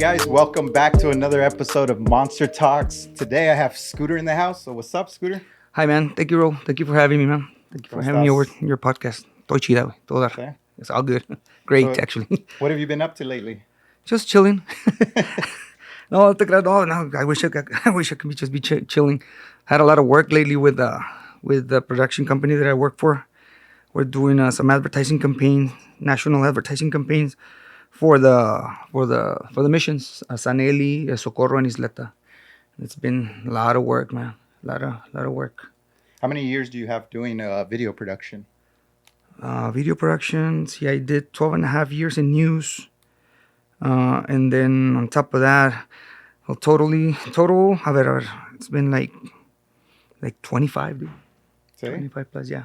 guys, welcome back to another episode of Monster Talks. Today I have Scooter in the house. So what's up, Scooter? Hi, man. Thank you, Ro. Thank you for having me, man. Thank you for ¿Cómo having me over estás? in your podcast. Todo chida, güey. Todo dar. Okay. It's all good. Great, So, actually. what have you been up to lately? Just chilling. No, no. I wish I wish I could just be chilling. Had a lot of work lately with the production company that I work for. We're doing some advertising campaigns, national advertising campaigns for the missions, Saneli, Socorro, and Isleta. It's been a lot of work, man. A lot of work. How many years do you have doing video production? Video productions. Yeah, I did 12 and a half years in news. And then on top of that, well, total, a ver, it's been like 25, dude. See? 25 plus, yeah.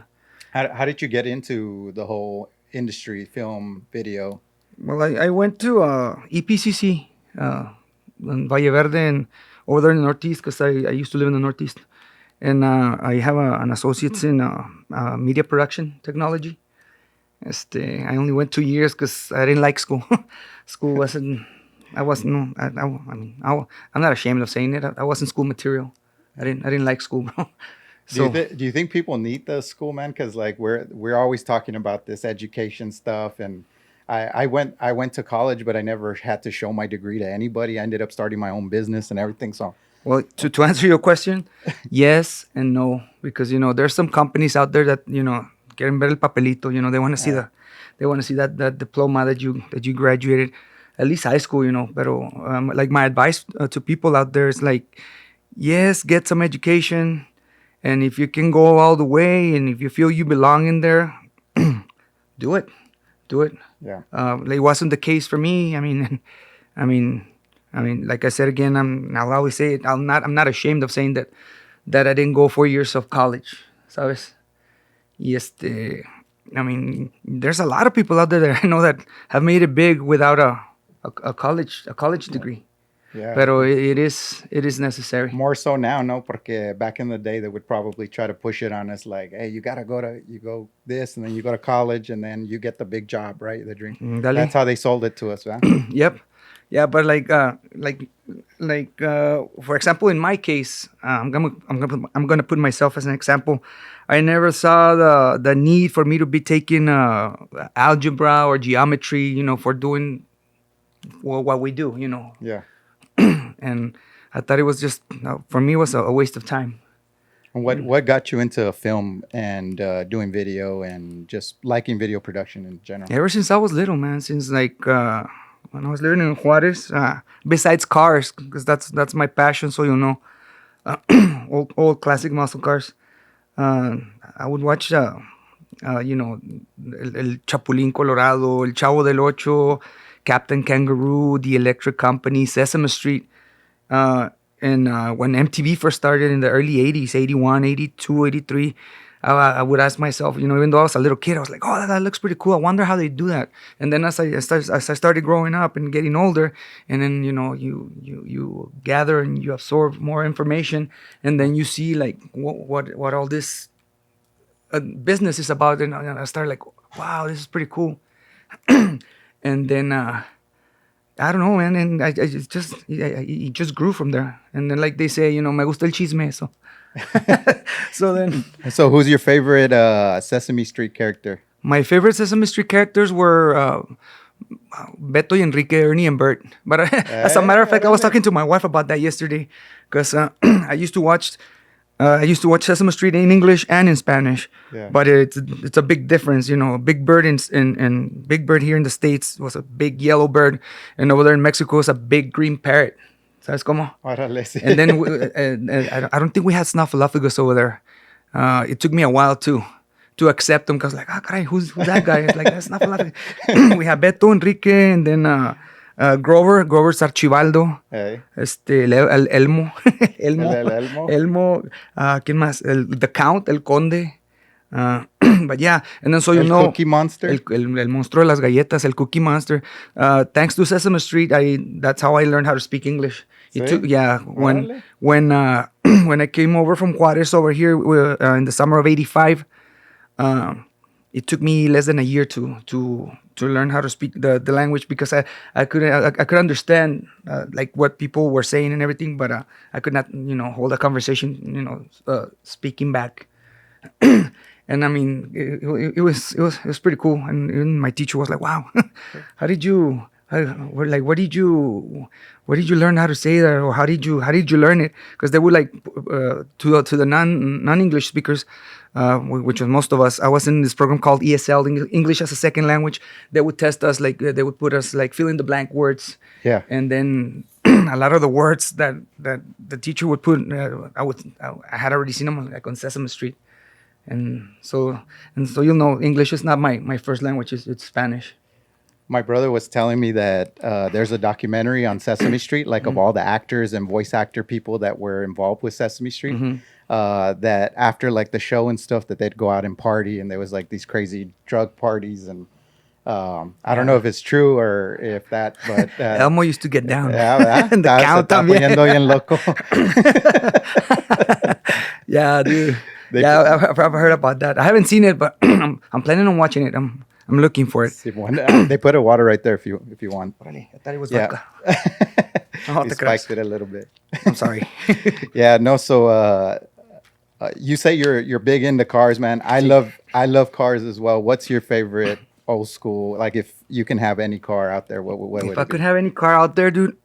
How did you get into the whole industry, film, video? Well, I went to EPCC in Valle Verde and over there in the Northeast because I used to live in the Northeast. And I have an associate's in media production technology. I only went 2 years because I didn't like school. School wasn't. I wasn't. No, I'm not ashamed of saying it. I wasn't school material. I didn't like school, bro. So Do you think people need the school, man? Because like we're always talking about this education stuff, and I went to college, but I never had to show my degree to anybody. I ended up starting my own business and everything. So well, to answer your question, yes and no, because there's some companies out there that quieren ver el papelito. They want to see that diploma that you graduated, at least high school. Pero like my advice to people out there is like, yes, get some education, and if you can go all the way, and if you feel you belong in there, do it. yeah. It wasn't the case for me. I mean, like I said again, I'll always say it. I'm not ashamed of saying that I didn't go 4 years of college, ¿sabes? Y there's a lot of people out there that I know that have made it big without a college degree. Yeah. Pero it is necessary. More so now, no? Porque back in the day, they would probably try to push it on us like, hey, you go this, and then you go to college, and then you get the big job, right? The dream. Dale. That's how they sold it to us, right? Yep. Yeah, but like for example, in my case, I'm gonna put myself as an example. I never saw the need for me to be taking algebra or geometry, for doing what we do, Yeah. And I thought it was just for me it was a waste of time. And what got you into film and doing video and just liking video production in general? Ever since I was little, man, since like when I was living in Juarez, besides cars, because that's my passion. So old classic muscle cars. I would watch El Chapulín Colorado, El Chavo del Ocho, Captain Kangaroo, The Electric Company, Sesame Street. And when MTV first started in the early 80s, 81, 82, 83, I would ask myself, even though I was a little kid, I was like, oh, that looks pretty cool. I wonder how they do that. And then as I started growing up and getting older, and then, you gather and you absorb more information, and then you see like what all this business is about. And I started like, wow, this is pretty cool. And then, I don't know, man. And it just grew from there. And then, like they say, me gusta el chisme, so. So who's your favorite Sesame Street character? My favorite Sesame Street characters were Beto y Enrique, Ernie and Bert. But as a matter of fact, I was talking to my wife about that yesterday because I used to watch Sesame Street in English and in Spanish. Yeah. But it's a big difference, Big Bird in Big Bird here in the States was a big yellow bird, and over there in Mexico is a big green parrot. ¿Sabes cómo? Órale, sí. And then I don't think we had Snuffleupagus over there. It took me a while to accept them because like, caray, who's that guy? It's like, that's Snuffleupagus. We have Beto, Enrique, and then Grover's Archibaldo. Hey. El Elmo. El Elmo. Elmo. ¿Quién más? The Count, el Conde. But yeah, and then so El Cookie Monster. el monstruo de las galletas, el Cookie Monster. Thanks to Sesame Street, that's how I learned how to speak English. It took, when I came over from Juarez over here in the summer of '85, it took me less than a year to learn how to speak the language, because I could understand like what people were saying and everything, but I could not, hold a conversation, speaking back. And I mean, it was pretty cool. And even my teacher was like, "Wow, how did you? Where did you learn how to say that, or how did you learn it?" Because they would like to the non English speakers, which was most of us. I was in this program called ESL, English as a Second Language. They would test us, like they would put us like fill in the blank words, Yeah. and then a lot of the words that the teacher would put, I had already seen them like on Sesame Street. And so English is not my first language. It's Spanish. My brother was telling me that there's a documentary on Sesame Street, like of all the actors and voice actor people that were involved with Sesame Street. That after like the show and stuff, that they'd go out and party, and there was like these crazy drug parties, and I don't know if it's true or if that, but Elmo used to get down. yeah, ¿verdad? And the Se count está también. poniendo bien loco. Yeah, dude. They Yeah, I've heard about that. I haven't seen it, but I'm planning on watching it. I'm looking for it. They put a water right there if you want. Órale, I thought it was Yeah. vodka. He spiked it a little bit. I'm sorry. Yeah, no. So you say you're big into cars, man. I love cars as well. What's your favorite old school? Like, if you can have any car out there, what would If I it be? could have any car out there, dude.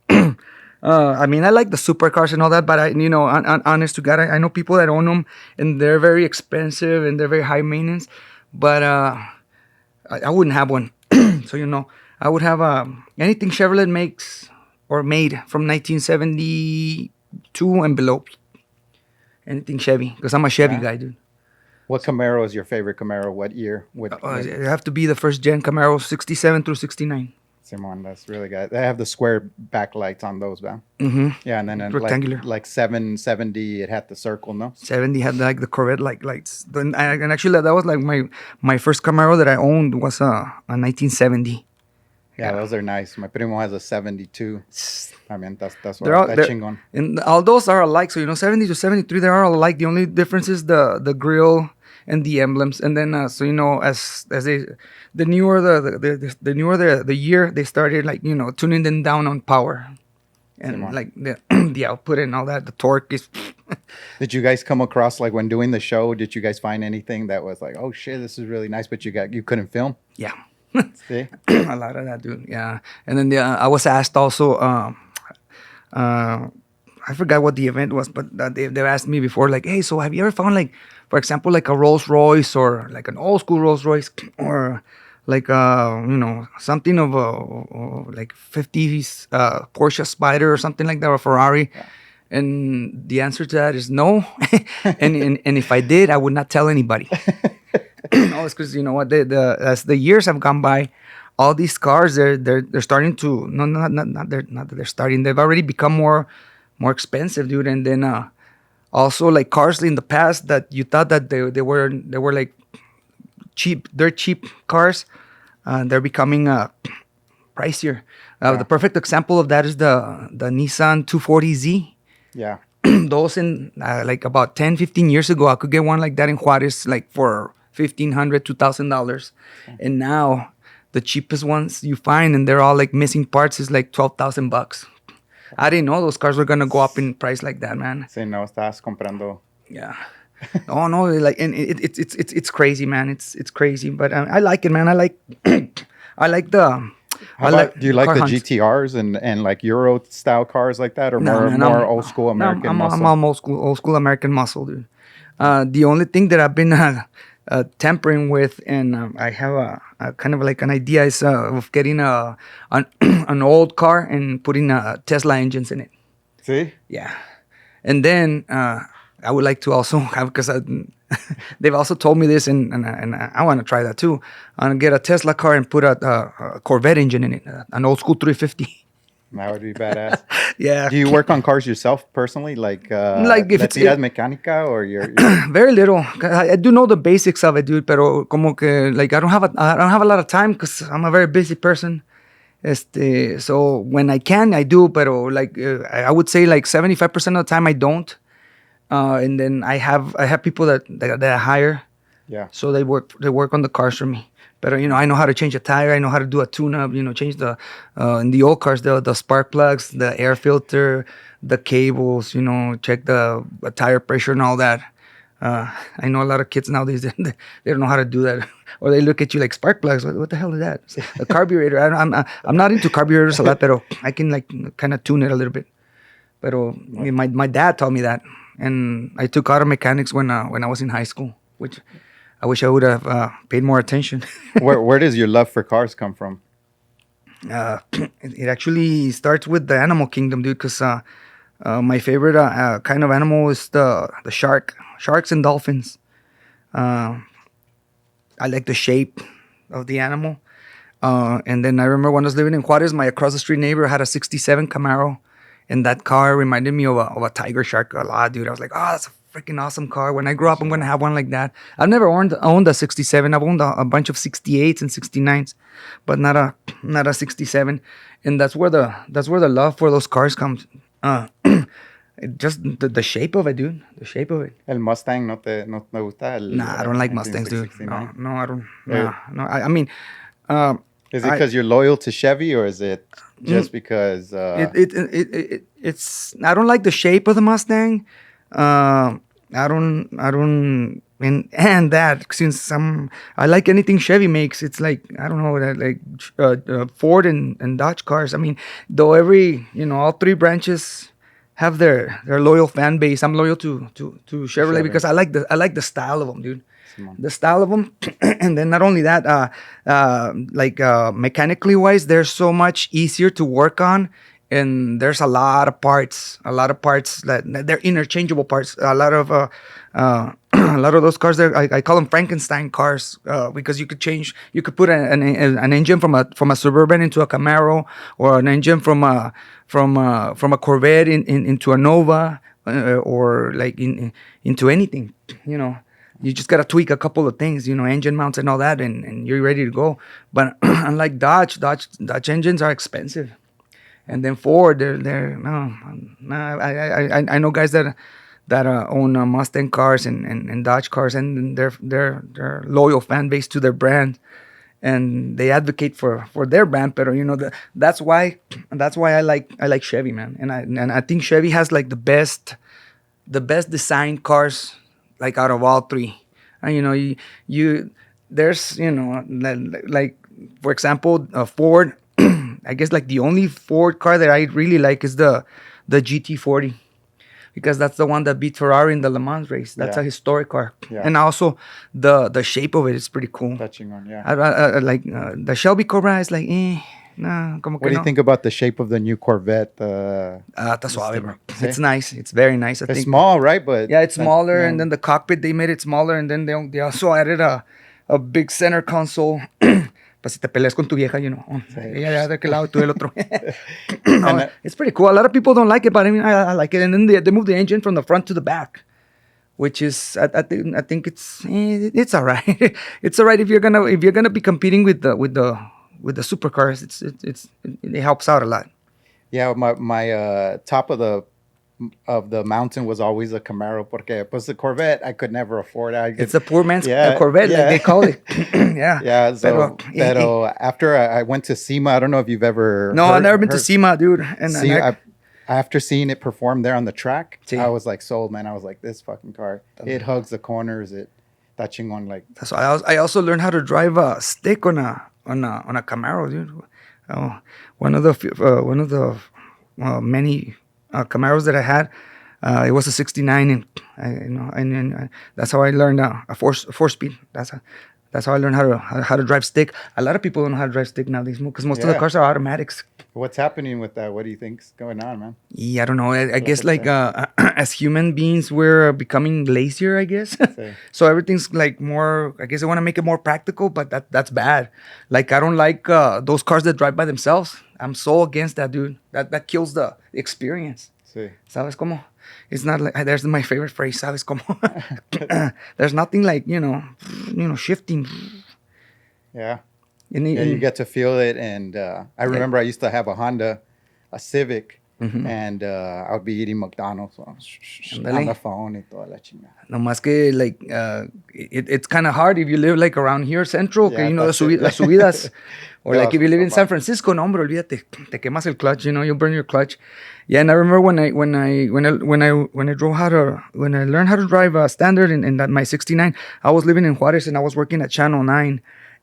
I mean, I like the supercars and all that, but honest to God, I know people that own them, and they're very expensive and they're very high maintenance. But I wouldn't have one. So I would have anything Chevrolet makes or made from 1972 and below. Anything Chevy, because I'm a Chevy Yeah. guy, dude. What Camaro is your favorite Camaro? What year? It have to be the first gen Camaro, 67 through 69. Simon, that's really good. They have the square backlights on those, man. Mm-hmm. Yeah, and then Rectangular. like 770, it had the circle, no? 70 had like the Corvette like lights. And actually, that was like my first Camaro that I owned was a 1970. Yeah, those are nice. My primo has a 72. I mean, that's They're all, that's they're, chingon. and all those are alike. So 70 to 73, they are all alike. The only difference is the grill and the emblems. And then as the newer the newer the year, they started like tuning them down on power, and Simón. like the output and all that. The torque is. Did you guys come across, like when doing the show, did you guys find anything that was like, oh shit, this is really nice, but you couldn't film? Yeah. See? A lot of that, dude. Yeah. And then I was asked also. I forgot what the event was, but they've asked me before, like, hey, so have you ever found, like, for example, like a Rolls Royce or like an old school Rolls Royce or like something of a like 50s Porsche Spider or something like that, or Ferrari? Yeah. And the answer to that is no. and if I did, I would not tell anybody. No, it's because as the years have gone by, all these cars they're starting to not that they're starting. They've already become more expensive, dude. And then also like cars in the past that you thought that they were like cheap, they're cheap cars. They're becoming pricier. The perfect example of that is the Nissan 240Z. Yeah. Those in like about 10-15 years ago, I could get one like that in Juarez like for $1,500, $2,000. And now the cheapest ones you find, and they're all like missing parts, is like $12,000. I didn't know those cars were gonna go up in price like that, man. Sí, no, estás comprando. Yeah. Oh no, like, and it's crazy, man. It's crazy, but I like it, man. I like I like the. Do you like car the hunts. GTRs and like Euro style cars like that, or No, man, more I'm- old school American I'm muscle? old school American muscle, dude. The only thing that I've been tampering with, and I have a kind of like an idea, is of getting an old car and putting Tesla engines in it. See? Yeah, and then I would like to also have, because they've also told me this, and I want to try that too. I'm gonna get a Tesla car and put a Corvette engine in it, an old school 350. That would be badass. Yeah. Do you work on cars yourself personally? Like if ¿le it's- tiras mecánica, or you're Very little. I do know the basics of it, dude. Pero como que like I don't have a lot of time because I'm a very busy person. So when I can, I do. Pero like I would say like 75% of the time I don't. And then I have people that I hire. Yeah. So they work on the cars for me. But I know how to change a tire. I know how to do a tune-up. Change the in the old cars the spark plugs, the air filter, the cables. Check the tire pressure and all that. I know a lot of kids nowadays they don't know how to do that, or they look at you like spark plugs. What the hell is that? It's a carburetor. I'm not into carburetors a lot, but I can like kind of tune it a little bit. But What- my dad taught me that, and I took auto mechanics when I was in high school, which I wish I would have paid more attention. where does your love for cars come from? It actually starts with the animal kingdom, dude. Because my favorite kind of animal is the sharks and dolphins. Uh, I like the shape of the animal. And then I remember when I was living in Juarez, my across the street neighbor had a '67 Camaro, and that car reminded me of a tiger shark a lot, dude. I was like, oh, that's a freaking awesome car. When I grow up, I'm gonna have one like that. I've never owned a '67. I've owned a bunch of '68s and '69s, but not a '67. And that's where the love for those cars comes. Just the shape of it, dude. The shape of it. El Mustang no te gusta el Nah, I don't like Mustangs, dude. 1969? No, I don't. Eh, Nah, no. I mean, uh, Is it I because you're loyal to Chevy, or is it just because? it's I don't like the shape of the Mustang. I don't and that since I like anything Chevy makes. It's like I don't know that like Ford and Dodge cars. I mean, though all three branches have their loyal fan base. I'm loyal to Chevrolet Chevy. because I like the style of them, dude. Simón. The style of them, and then not only that, mechanically wise, they're so much easier to work on, and there's a lot of parts that they're interchangeable parts. A lot of a lot of those cars there, I call them Frankenstein cars because you could put an engine from a Suburban into a Camaro, or an engine from a Corvette into a Nova, or like into anything, You just gotta tweak a couple of things, engine mounts and all that, and you're ready to go. But unlike Dodge engines are expensive, and then Ford, they're no, I know guys that own Mustang cars and Dodge cars, and they're loyal fan base to their brand, and they advocate for their brand. But that's why I like Chevy, man, and I think Chevy has like the best designed cars, like out of all three. And you there's like for example, Ford. I guess like the only Ford car that I really like is the GT40, because that's the one that beat Ferrari in the Le Mans race. That's Yeah. a historic car, Yeah. and also the shape of it is pretty cool. Touching on, yeah. I like the Shelby Cobra is like nah, como What que do you no. think about the shape of the new Corvette? Está suave, bro. See? It's nice. It's very nice. I It's think. small, right? But Yeah, it's smaller, yeah. and then the cockpit they made it smaller, and then they also added a big center console. Para si te peleas con tu vieja, ella de aquel lado, tú del otro. No, And, it's pretty cool. A lot of people don't like it, but I mean, I like it. And then they moved the engine from the front to the back, which is I think it's all right. It's all right if you're gonna be competing with the supercars. It helps out a lot. yeah, my top of the mountain was always a Camaro, porque pues the Corvette I could never afford. It's a poor man's Yeah, Corvette, like yeah. they call it. Yeah. Yeah, so Pero, after I went to SEMA, I don't know if you've ever no, I've never been to SEMA, dude. See, after seeing it perform there on the track, Sí. I was like sold, man. I was like, this fucking car, it hugs the corners, it touching on like So I also learned how to drive a stick on a Camaro, dude. One of the many Camaros that I had, it was a '69, and that's how I learned a four speed. That's how I learned how to drive stick. A lot of people don't know how to drive stick nowadays, because most of the Yeah. cars are automatics. what's happening with that? What do you think's going on, man? Yeah, I don't know. I guess like like as human beings, we're becoming lazier, I guess. Sí. So everything's like more. I guess they want to make it more practical, but that's bad. Like I don't like those cars that drive by themselves. I'm so against that, dude. That kills the experience. See, ¿Sabes cómo? It's not like there's my favorite phrase. ¿Sabes cómo? There's nothing like shifting. yeah, And yeah, you get to feel it, and I remember I used to have a Honda, a Civic, Ujú. and I would be eating McDonald's on the Ándale. phone y toda la chingada. No más que, like, it's kind of hard if you live, like, around here, central, que, Yeah, that's las it. subidas. Or, Te like, vas if you live in San mal. Francisco, no, hombre, olvídate. Te quemas el clutch, you burn your clutch. Yeah, and I remember when I learned how to drive standard in that my 69, I was living in Juarez and I was working at Channel 9.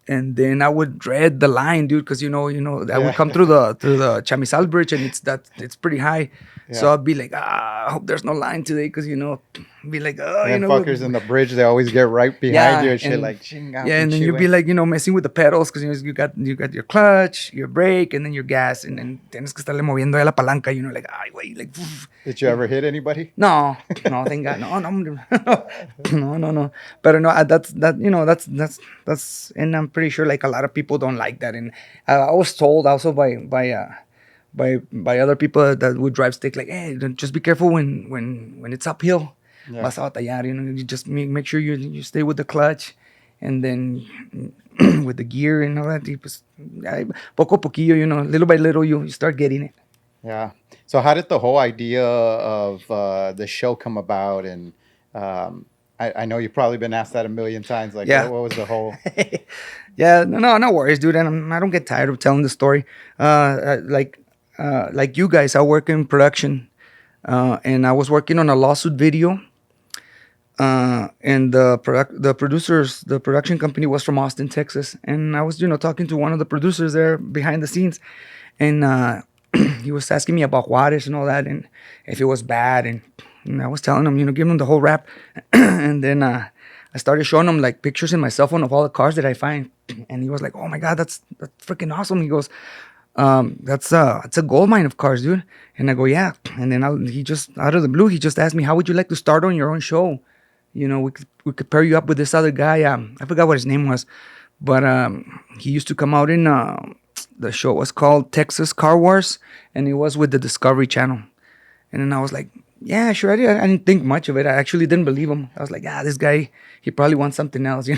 And then I would dread the line, dude, because I would Yeah, come through the Chamizal Bridge, and it's pretty high. So yeah. I'd be like, I hope there's no line today, because be like, oh, And then fuckers in the bridge, they always get right behind you yeah, and shit like, chinga, and then pinche you'd be güey. like, messing with the pedals, because you got your clutch, your brake, and then your gas, and then tienes que estarle moviendo a la palanca, like, ay, güey, like, Did you ever hit anybody? no, no, thank God, no, no, no, no, no. But no, that's, and I'm pretty sure like a lot of people don't like that, and I was told also by other people that would drive stick, like, hey, just be careful when it's uphill. Yeah. Vas a batallar, you just make sure you stay with the clutch, and then with the gear and all that. Pues, poco a poquillo, little by little, you start getting it. Yeah. So how did the whole idea of the show come about? And um, I know you've probably been asked that a million times. Like, Yeah. what was the whole? Yeah, no worries, dude. And I don't get tired of telling the story. Like you guys, I work in production, and I was working on a lawsuit video. And the production company was from Austin, Texas, and I was, talking to one of the producers there behind the scenes, and he was asking me about Juarez and all that, and if it was bad, and I was telling him, giving him the whole rap, and then I started showing him like pictures in my cell phone of all the cars that I find, and he was like, "Oh my God, that's freaking awesome!" He goes, "That's it's a gold mine of cars, dude." And I go, "Yeah." And then he just out of the blue, he just asked me, "How would you like to start on your own show? We could pair you up with this other guy. I forgot what his name was, but he used to come out in the show was called Texas Car Wars, and it was with the Discovery Channel." And then I was like, "Yeah, sure." I didn't think much of it. I actually didn't believe him. I was like, this guy, he probably wants something else,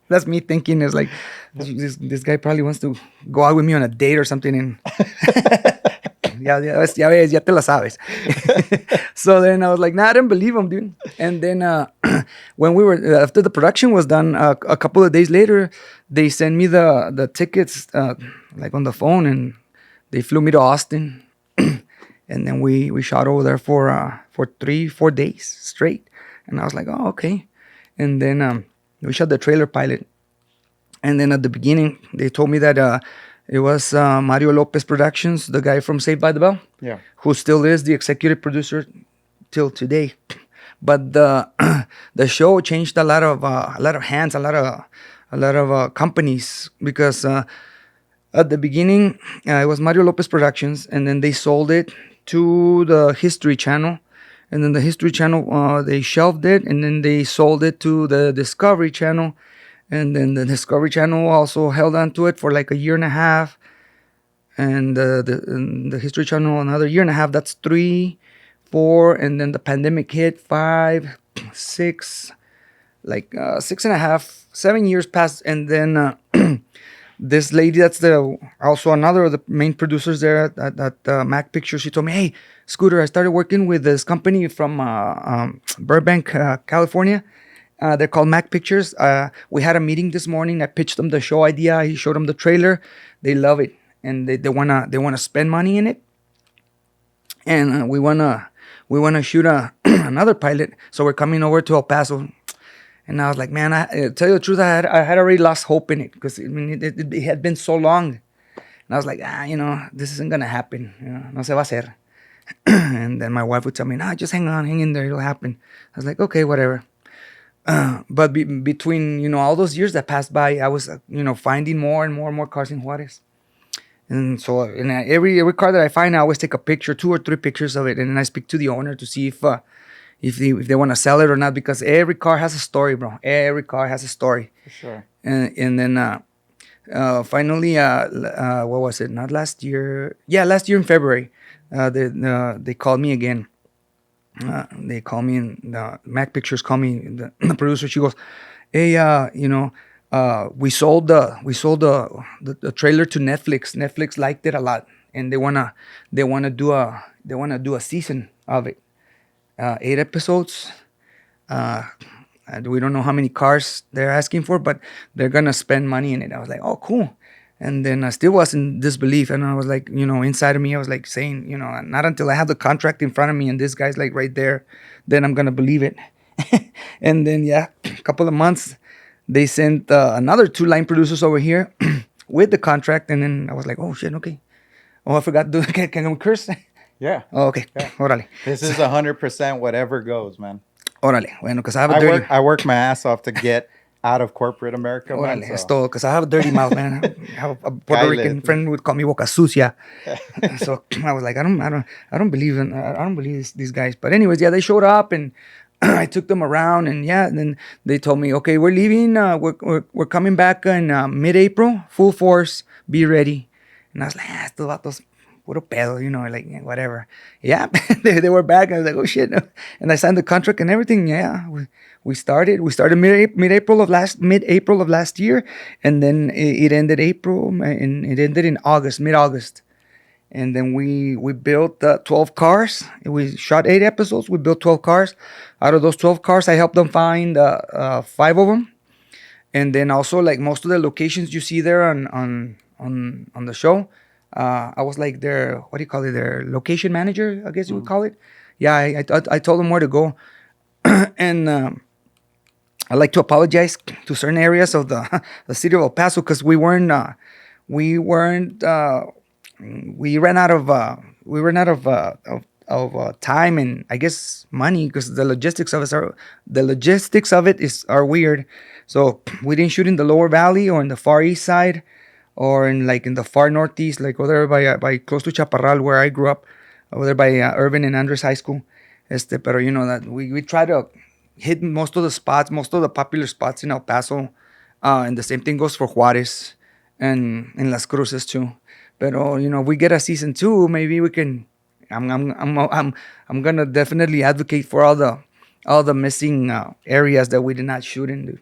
That's me thinking. Is like, this guy probably wants to go out with me on a date or something. And ya ves, ya te la sabes. So then I was like, nah, I didn't believe him, dude. And then when we were after the production was done, a couple of days later, they sent me the tickets like on the phone, and they flew me to Austin, and then we shot over there for 3-4 days straight. And I was like, oh, okay. And then we shot the trailer pilot, and then at the beginning they told me that it was Mario Lopez Productions, the guy from Saved by the Bell, Yeah. who still is the executive producer till today. But the show changed a lot of hands, a lot of companies, because at the beginning it was Mario Lopez Productions, and then they sold it to the History Channel, and then the History Channel they shelved it, and then they sold it to the Discovery Channel, and then the Discovery Channel also held on to it for like a year and a half, and the History Channel another year and a half. That's 3, 4, and then the pandemic hit, 5, 6, like 6.5, 7 years passed, and then this lady that's also another of the main producers there at Mac Pictures, she told me, "Hey, Scooter, I started working with this company from Burbank, California. They're called Mac Pictures. We had a meeting this morning. I pitched them the show idea. He showed them the trailer. They love it, and they wanna spend money in it, and we wanna shoot another pilot. So we're coming over to El Paso." And I was like, man, I tell you the truth, I had already lost hope in it, because it had been so long. And I was like, this isn't gonna happen. No se va a hacer. And then my wife would tell me, nah, just hang on, hang in there, it'll happen. I was like, okay, whatever. But between all those years that passed by, I was finding more and more and more cars in Juarez. And so in every car that I find, I always take a picture, 2 or 3 pictures of it, and then I speak to the owner to see if they want to sell it or not, because every car has a story, bro. Every car has a story. For sure. And then finally, what was it? Not last year. Yeah, last year in February, they called me again. They call me, and Mac Pictures called me. The producer, she goes, "Hey, we sold the trailer to Netflix. Netflix liked it a lot, and they wanna do a season of it, 8 episodes. And we don't know how many cars they're asking for, but they're gonna spend money in it. I was like, oh, cool. And then I still was in disbelief, and I was like, inside of me, I was like saying, not until I have the contract in front of me and this guy's like right there, then I'm gonna believe it. And then yeah, a couple of months, they sent another two line producers over here with the contract, and then I was like, oh shit, okay. Oh, I forgot to can we curse? Yeah. Oh, okay, Yeah. órale, This is 100% whatever goes, man. órale. Bueno, because I have a dirty. I work my ass off to get out of corporate America, man. Órale, es So todo, because I have a dirty mouth, man. I have a Puerto Rican Kyle, friend would call me boca sucia. So I was like, I don't believe these guys. But anyways, yeah, they showed up and I took them around, and yeah, and then they told me, okay, we're leaving. We're coming back in mid-April, full force. Be ready. And I was like, estos vatos, puro pedo, like whatever. Yeah, they were back. I was like, oh shit, and I signed the contract and everything. Yeah, we started mid-April of last year, and then it ended April, and it ended in mid-August. And then we built 12 cars. We shot 8 episodes. We built 12 cars. Out of those 12 cars, I helped them find 5 of them. And then also, like, most of the locations you see there on the show, I was like their, what do you call it, their location manager, I guess you would call it. Yeah, I told them where to go. And I like to apologize to certain areas of the city of El Paso, because we ran out of time and I guess money, because the logistics of it are weird. So we didn't shoot in the lower valley or in the far east side, or in the far northeast, like over there by close to Chaparral, where I grew up, over there by Irvin and Andres High School. Pero that we try to hit most of the popular spots in El Paso, and the same thing goes for Juarez and in Las Cruces too. Pero if we get a season 2, maybe we can. I'm gonna definitely advocate for all the missing areas that we did not shoot in, dude.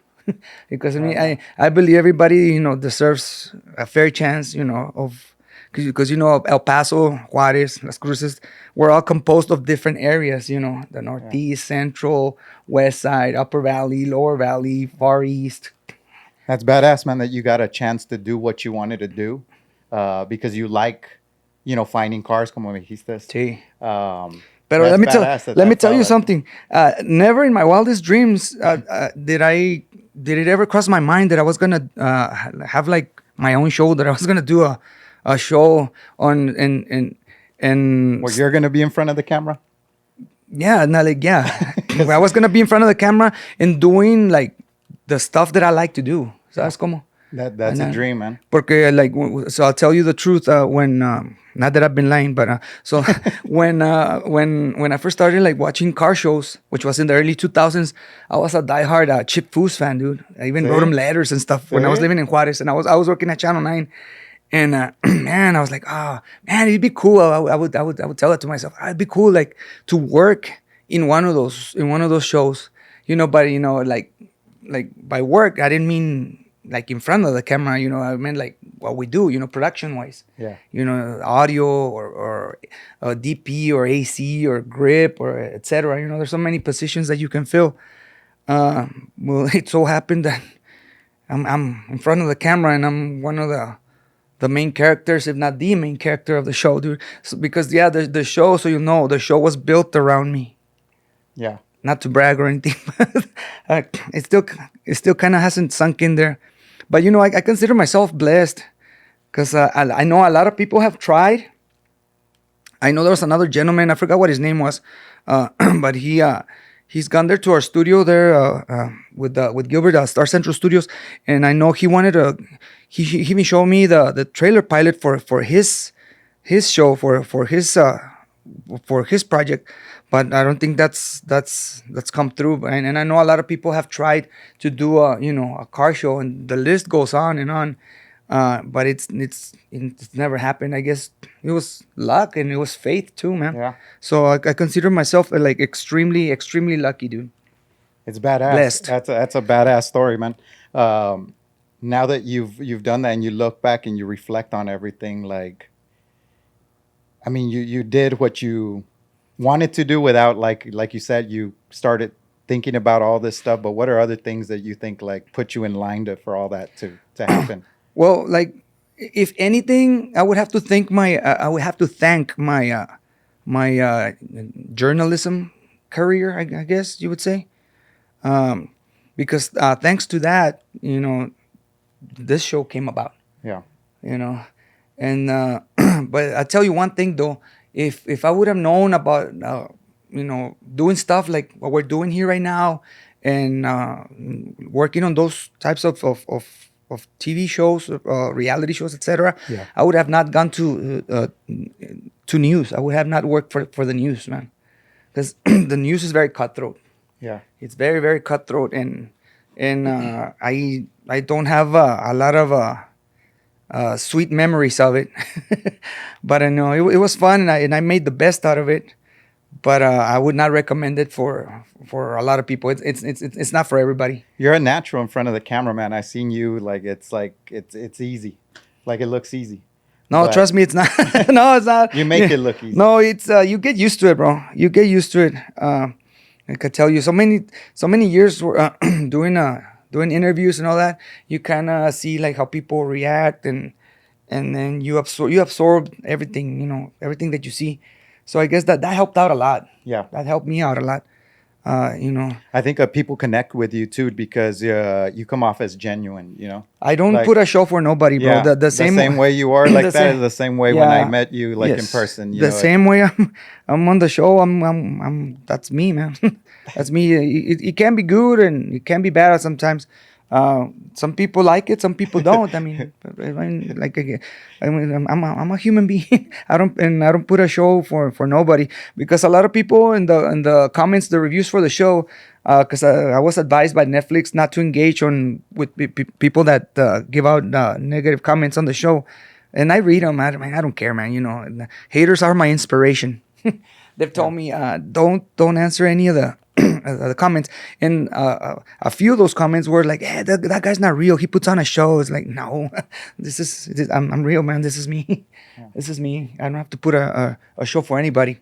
Because I believe everybody deserves a fair chance, of, because El Paso, Juarez, Las Cruces, we're all composed of different areas, the northeast, central, west side, upper valley, lower valley, far east. that's badass, man, that you got a chance to do what you wanted to do, because you like, finding cars, como me dijiste. Sí. Pero let me tell you something. Never in my wildest dreams did it ever cross my mind that I was gonna have like my own show, that I was gonna do a show on and Well, you're gonna be in front of the camera. yeah, not like yeah. I was gonna be in front of the camera and doing like the stuff that I like to do. ¿Sabes cómo? That's a dream, man. Porque so I'll tell you the truth. When not that I've been lying, but so when I first started like watching car shows, which was in the early 2000s, I was a diehard Chip Foose fan, dude. I even wrote him letters and stuff when I was living in Juarez, and I was working at Channel 9. And man, I was like, man, it'd be cool. I would tell it to myself. It'd be cool, like, to work in one of those shows, But like by work, I didn't mean like in front of the camera, I meant like what we do, production wise. Yeah. Audio or DP or AC or grip or etc. There's so many positions that you can fill. Well, it so happened that I'm in front of the camera and I'm one of the main characters, if not the main character of the show, dude. So, because the show, so the show was built around me. Yeah. Not to brag or anything, but it still kind of hasn't sunk in there. But I consider myself blessed, because I know a lot of people have tried. I know there was another gentleman, I forgot what his name was, but he's gone there to our studio there with Gilbert, Star Central Studios, and I know he wanted to. He even showed me the trailer pilot for his show for his project, but I don't think that's come through. And I know a lot of people have tried to do a car show, and the list goes on and on. But it's never happened. I guess it was luck and it was faith too, man. Yeah. So I consider myself like extremely, extremely lucky, dude. It's badass. Blessed. That's a badass story, man. Now that you've done that and you look back and you reflect on everything, like, I mean, you did what you wanted to do without like you said, you started thinking about all this stuff. But what are other things that you think like put you in line for all that to happen? Well, like if anything, I would have to thank my journalism career. I guess you would say, um, because thanks to that, this show came about. Yeah, You know, and but I tell you one thing though, if I would have known about doing stuff like what we're doing here right now, and working on those types of TV shows, reality shows, etc., yeah, I would have not gone to news. I would have not worked for the news, man, because the news is very cutthroat. yeah. It's very very cutthroat, and I don't have a lot of sweet memories of it. But I know it was fun, and I made the best out of it. But I would not recommend it for a lot of people. It's not for everybody. You're a natural in front of the camera, man. I seen you like it's easy, like it looks easy, No, but trust me, it's not. No, it's not. you make it look easy. No, it's you get used to it, bro. You get used to it. I could tell you so many years doing interviews and all that. You kind of see like how people react, and then you absorb everything, everything that you see. So I guess that helped out a lot. Yeah, That helped me out a lot. You know, I think people connect with you too because you come off as genuine. I don't Like put a show for nobody, bro. yeah, The same way you are like the that same, is the same way when I yeah, met you like in yes. person. The same way I'm on the show. That's me, man. That's me. It can be good and it can be bad sometimes. Some people like it, some people don't. I'm a human being. I don't put a show for nobody, because a lot of people in the comments, the reviews for the show, because I was advised by Netflix not to engage with people that give out negative comments on the show, and I read them. I don't care, man. And the haters are my inspiration. They've Yeah. told me don't answer any of the comments, and a few of those comments were like, "Hey, that guy's not real. He puts on a show." It's like, no, I'm real, man. This is me. This is me. I don't have to put a show for anybody.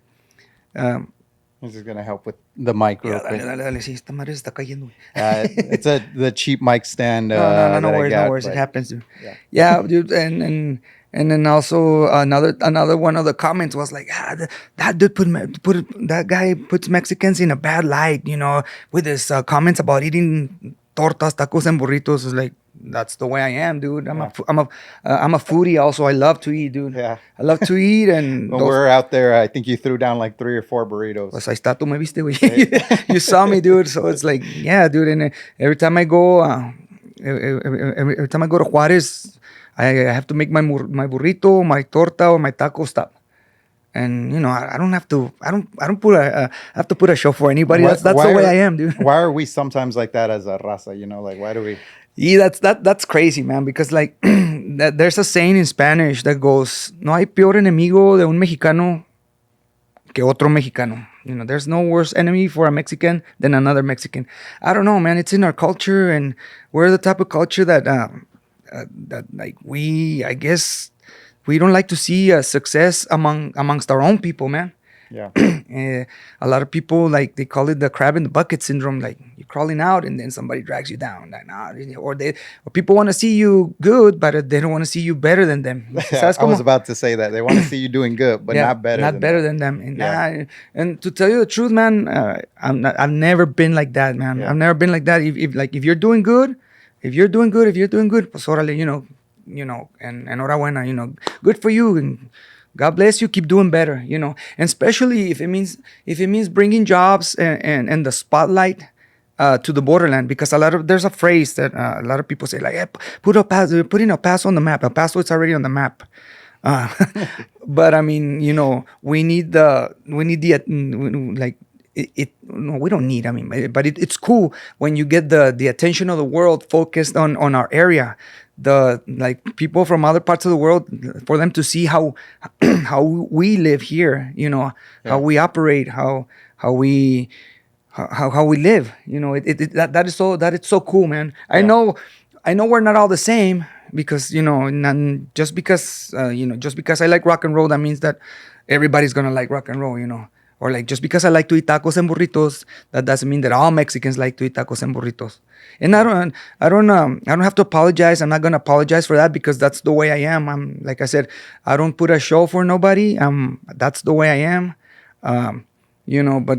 Um, This is gonna help with the mic real yeah, quick. dale. Sí, esta madre se está cayendo. It's the cheap mic stand No that I worries, no got. worries. It But happens, dude. yeah, Yeah, dude, and then also another one of the comments was like, that dude that guy puts Mexicans in a bad light, with his comments about eating tortas, tacos, and burritos. It's like, that's the way I am, dude. Yeah. I'm a foodie. Also, I love to eat, dude. Yeah. I love to eat, and when we're out there, I think you threw down like 3 or 4 burritos. Pues ahí está, tú me viste, güey. You saw me, dude. So it's like, yeah, dude. And every time I go, every time I go to Juarez, I have to make my burrito, my torta, or my taco stop. And I don't have to. I don't put have to put a show for anybody. That's the way I am, dude. Why are we sometimes like that as a raza? Like why do we? Yeah, that's crazy, man. Because like there's a saying in Spanish that goes, "No hay peor enemigo de un mexicano que otro mexicano." There's no worse enemy for a Mexican than another Mexican. I don't know, man. It's in our culture, and we're the type of culture that like I guess we don't like to see success amongst our own people, man. Yeah. A lot of people, like, they call it the crab in the bucket syndrome. Like, you're crawling out and then somebody drags you down. Like, nah, or people want to see you good, but they don't want to see you better than them. I was about to say that they want to see you doing good, but not better. Not better than them. And, and to tell you the truth, man, I've never been like that, man. Yeah. I've never been like that. If you're doing good, pues órale, and enhorabuena, good for you, and God bless you. Keep doing better, and especially if it means bringing jobs and the spotlight to the borderland, because there's a phrase that a lot of people say, like, hey, putting El Paso on the map. El Paso, it's already on the map. But I mean, we need the like it. No, we don't need. I mean, but it's cool when you get the attention of the world focused on our area. Like people from other parts of the world, for them to see how how we live here, how we operate, how we live, that is so cool, man. Yeah. I know we're not all the same, because just because I like rock and roll, that means that everybody's gonna like rock and roll, you know. Or like just because I like to eat tacos and burritos, that doesn't mean that all Mexicans like to eat tacos and burritos. And I don't have to apologize. I'm not gonna apologize for that because that's the way I am. I'm like I said, I don't put a show for nobody. That's the way I am. Um, but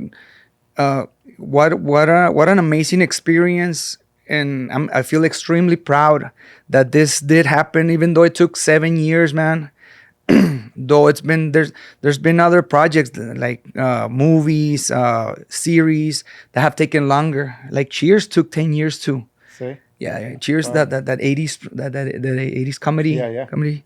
uh, what an amazing experience, and I feel extremely proud that this did happen, even though it took 7 years, man. Though there's been other projects like movies, series that have taken longer. Like Cheers took 10 years too. See? Yeah, yeah. Cheers, Wow. that 80s that 80s Yeah, yeah. comedy.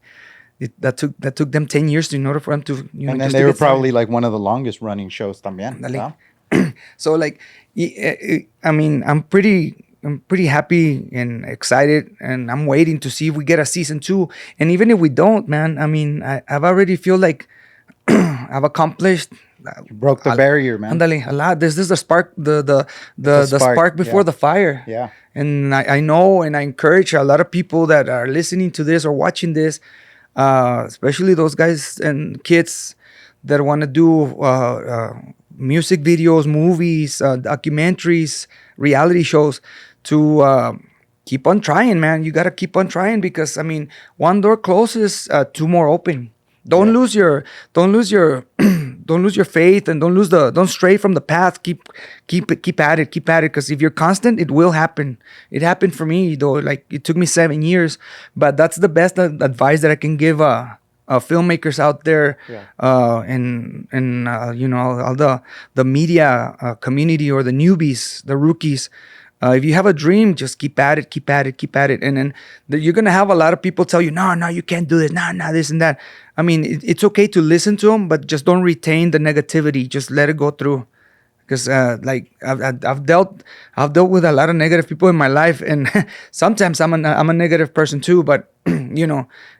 That took them 10 years in order for them to And then just they to were get started. probably like one of the longest running shows también. Ándale. Huh? So like, I mean, I'm pretty happy and excited, and I'm waiting to see if we get a season two. And even if we don't, man, I mean, I've already feel like I've accomplished. You broke the barrier, man. Andale, a lot. This is the spark, The the spark. spark before Yeah. the fire. Yeah. And I know, and I encourage a lot of people that are listening to this or watching this, especially those guys and kids that want to do music videos, movies, documentaries, reality shows, to keep on trying, man. You got to keep on trying because I mean, one door closes, two more open. Don't Yeah. lose your, don't lose your, don't lose your faith, and don't stray from the path. Keep at it, Because if you're constant, it will happen. It happened for me though. Like it took me 7 years, but that's the best advice that I can give filmmakers out there, Yeah. and all the media community, or the newbies, the rookies. If you have a dream, just keep at it, and then you're gonna have a lot of people tell you, no, no, you can't do this, no, no, this and that. I mean, it's okay to listen to them, but just don't retain the negativity. Just let it go through, because like I've dealt with a lot of negative people in my life, and sometimes I'm a negative person too. But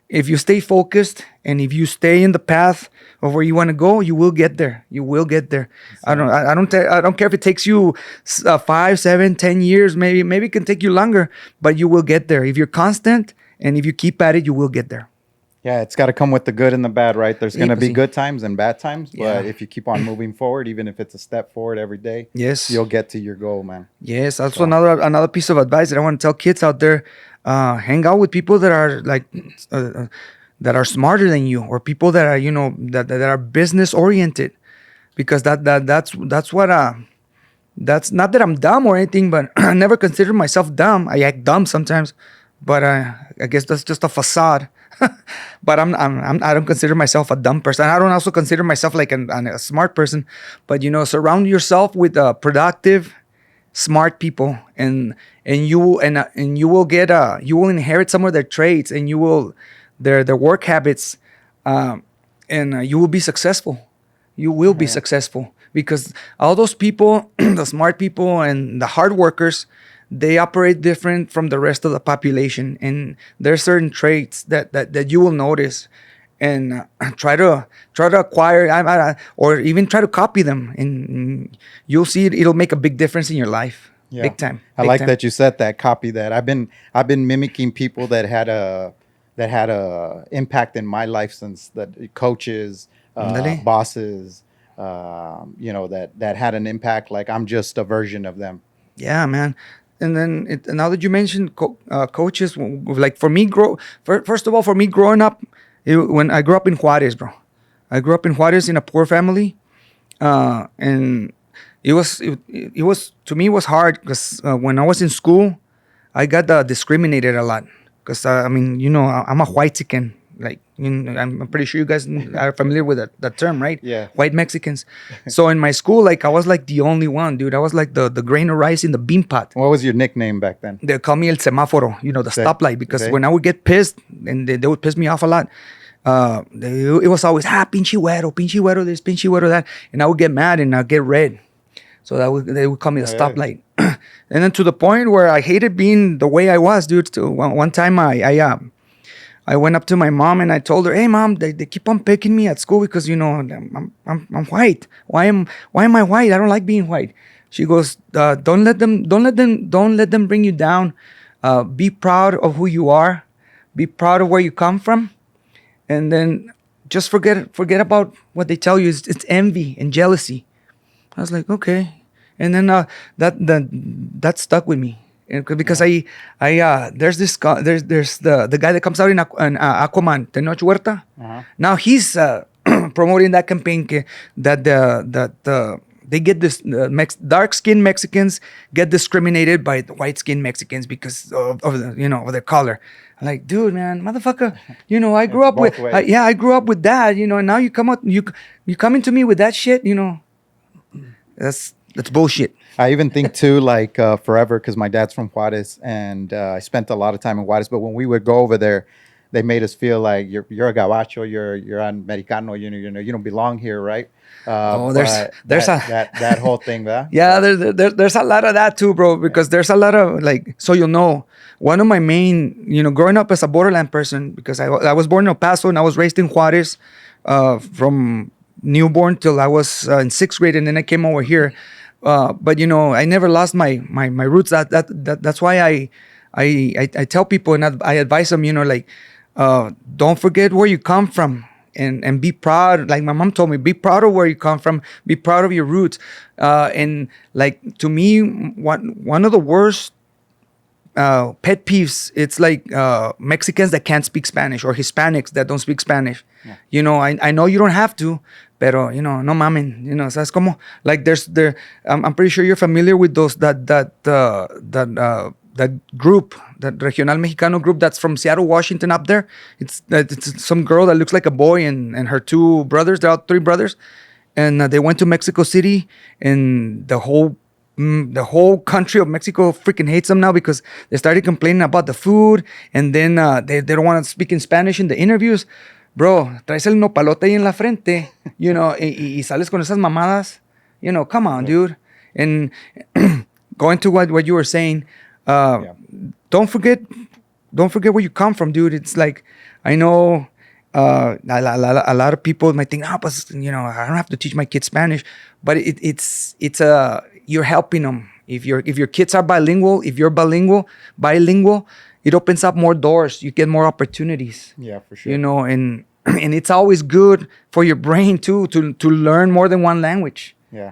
if you stay focused and if you stay in the path of where you want to go, you will get there. You will get there. I don't care if it takes you 5, 7, 10 years. Maybe it can take you longer, but you will get there if you're constant and if you keep at it. You will get there. Yeah, it's got to come with the good and the bad, right? There's going to pues be sí. good times and bad times, but Yeah. if you keep on moving forward, even if it's a step forward every day, Yes. you'll get to your goal, man. Yes, also So, another piece of advice that I want to tell kids out there: hang out with people that are like that are smarter than you, or people that are that are business oriented, because that's what that's not that I'm dumb or anything, but I never consider myself dumb. I act dumb sometimes, but I guess that's just a facade. But I don't consider myself a dumb person. I don't also consider myself like a smart person, but surround yourself with productive, smart people, and you will get you will inherit some of their traits, and you will their work habits, and you will be successful. You will be successful because all those people, the smart people and the hard workers, they operate different from the rest of the population, and there are certain traits that you will notice, and try to acquire, or even try to copy them, and you'll see it'll make a big difference in your life. yeah. Big time. I Big like time. that you said that. Copy that. I've been mimicking people that had a impact in my life since that coaches, Ándale. bosses, that had an impact. Like I'm just a version of them. Yeah, man. And then now that you mentioned coaches, like first of all, for me growing up, when I grew up in Juarez, bro, I grew up in Juarez in a poor family, and it was to me it was hard because when I was in school, I got discriminated a lot because I mean I'm a white chicken. Like I'm pretty sure you guys are familiar with that term, right? Yeah. White Mexicans. So in my school, like I was like the only one, dude. I was like the grain of rice in the bean pot. What was your nickname back then? They call me el semáforo, the stoplight, because Sí. when I would get pissed, and they would piss me off a lot, it was always pinche güero this, pinche güero that, and I would get mad and I'd get red. So they would call me the Yeah. stoplight. And then to the point where I hated being the way I was, dude. So one time I went up to my mom and I told her, "Hey, mom, they keep on picking me at school because I'm white. Why am I white? I don't like being white." She goes, "Don't let them bring you down. Be proud of who you are. Be proud of where you come from, and then just forget about what they tell you. It's envy and jealousy. I was like, okay, and then that stuck with me. Because Yeah. there's this guy, there's the guy that comes out in Aquaman, Tenoch Huerta. Uh-huh. Now he's promoting that campaign that they get this dark skinned Mexicans get discriminated by the white skinned Mexicans because of the, of their color. I'm like, dude, man, motherfucker, I grew It's up with both ways. I grew up with that, and now you come out you coming to me with that shit, that's bullshit. I even think too, like forever, because my dad's from Juarez, and I spent a lot of time in Juarez. But when we would go over there, they made us feel like you're a gabacho, you're an Americano, you don't belong here, right? Oh, But there's a that whole thing, there. yeah, there's a lot of that too, bro. Because there's a lot of like, so one of my main, growing up as a borderland person, because I was born in El Paso and I was raised in Juarez, from newborn till I was in sixth grade, and then I came over here. But I never lost my roots. That's why I tell people and I advise them, like, don't forget where you come from. And be proud, like my mom told me, be proud of where you come from, be proud of your roots. And like, to me, one of the worst pet peeves, it's like Mexicans that can't speak Spanish or Hispanics that don't speak Spanish. Yeah. I know you don't have to, pero no mamen, so it's como like I'm pretty sure you're familiar with those that group, that Regional Mexicano group that's from Seattle, Washington, up there. It's some girl that looks like a boy and her two brothers. They're all three brothers, and they went to Mexico City, and the whole country of Mexico freaking hates them now because they started complaining about the food, and then they don't want to speak in Spanish in the interviews. Bro, traes el nopalote ahí en la frente, y sales con esas mamadas. Come on, dude. And going to what you were saying, Yeah. don't forget where you come from, dude. It's like, I know a lot of people might think, but I don't have to teach my kids Spanish, but it's you're helping them. If your kids are bilingual, if you're bilingual, it opens up more doors. You get more opportunities. Yeah, for sure. And it's always good for your brain too to learn more than one language. Yeah.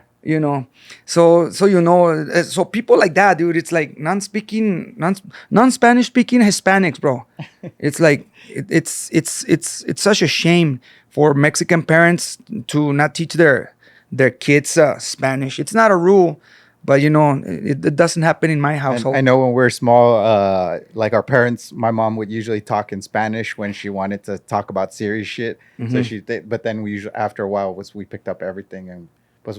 So people like that, dude, it's like non-Spanish speaking Hispanics, bro. It's like it's such a shame for Mexican parents to not teach their kids Spanish. It's not a rule, but it doesn't happen in my And household. I know when we were small, like our parents, my mom would usually talk in Spanish when she wanted to talk about serious shit. So but then we usually, after a while, we picked up everything and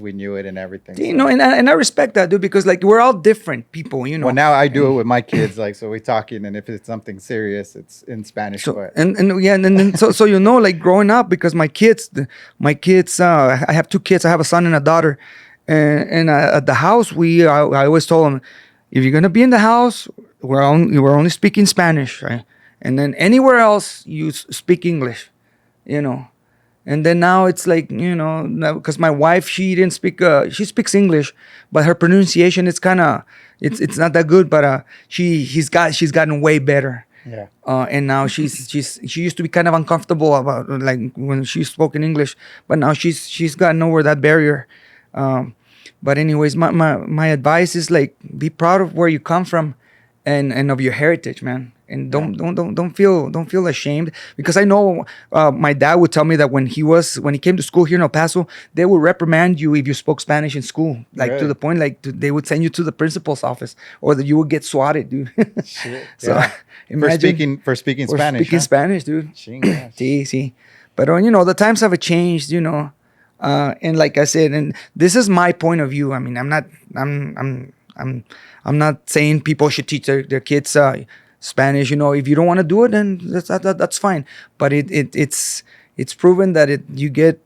we knew it and everything. And I respect that, dude, because like we're all different people, Well, now I do it with my kids, like, so we're talking, and if it's something serious, it's in Spanish. So But and then so like growing up, because my kids, I have two kids. I have a son and a daughter, and at the house I always told them, if you're gonna be in the house, we're only speaking Spanish, right? And then anywhere else you speak English, And then now it's like, because my wife, she didn't speak, she speaks English, but her pronunciation is kind of, it's not that good, but she's gotten way better. yeah, And now she used to be kind of uncomfortable about like when she spoke in English, but now she's gotten over that barrier. But anyways, my advice is like, be proud of where you come from, and of your heritage, man. And don't feel ashamed, because I know my dad would tell me that when he came to school here in El Paso, they would reprimand you if you spoke Spanish in school, like to Really? the point like they would send you to the principal's office, or that you would get swatted, dude. shit. So Yeah. imagine For speaking for Spanish. speaking Huh? Spanish, dude. Chingas. Sí. But the times have changed, and like I said, and this is my point of view. I mean, I'm not saying people should teach their kids Spanish. If you don't want to do it, then that's fine. But it's proven that you get,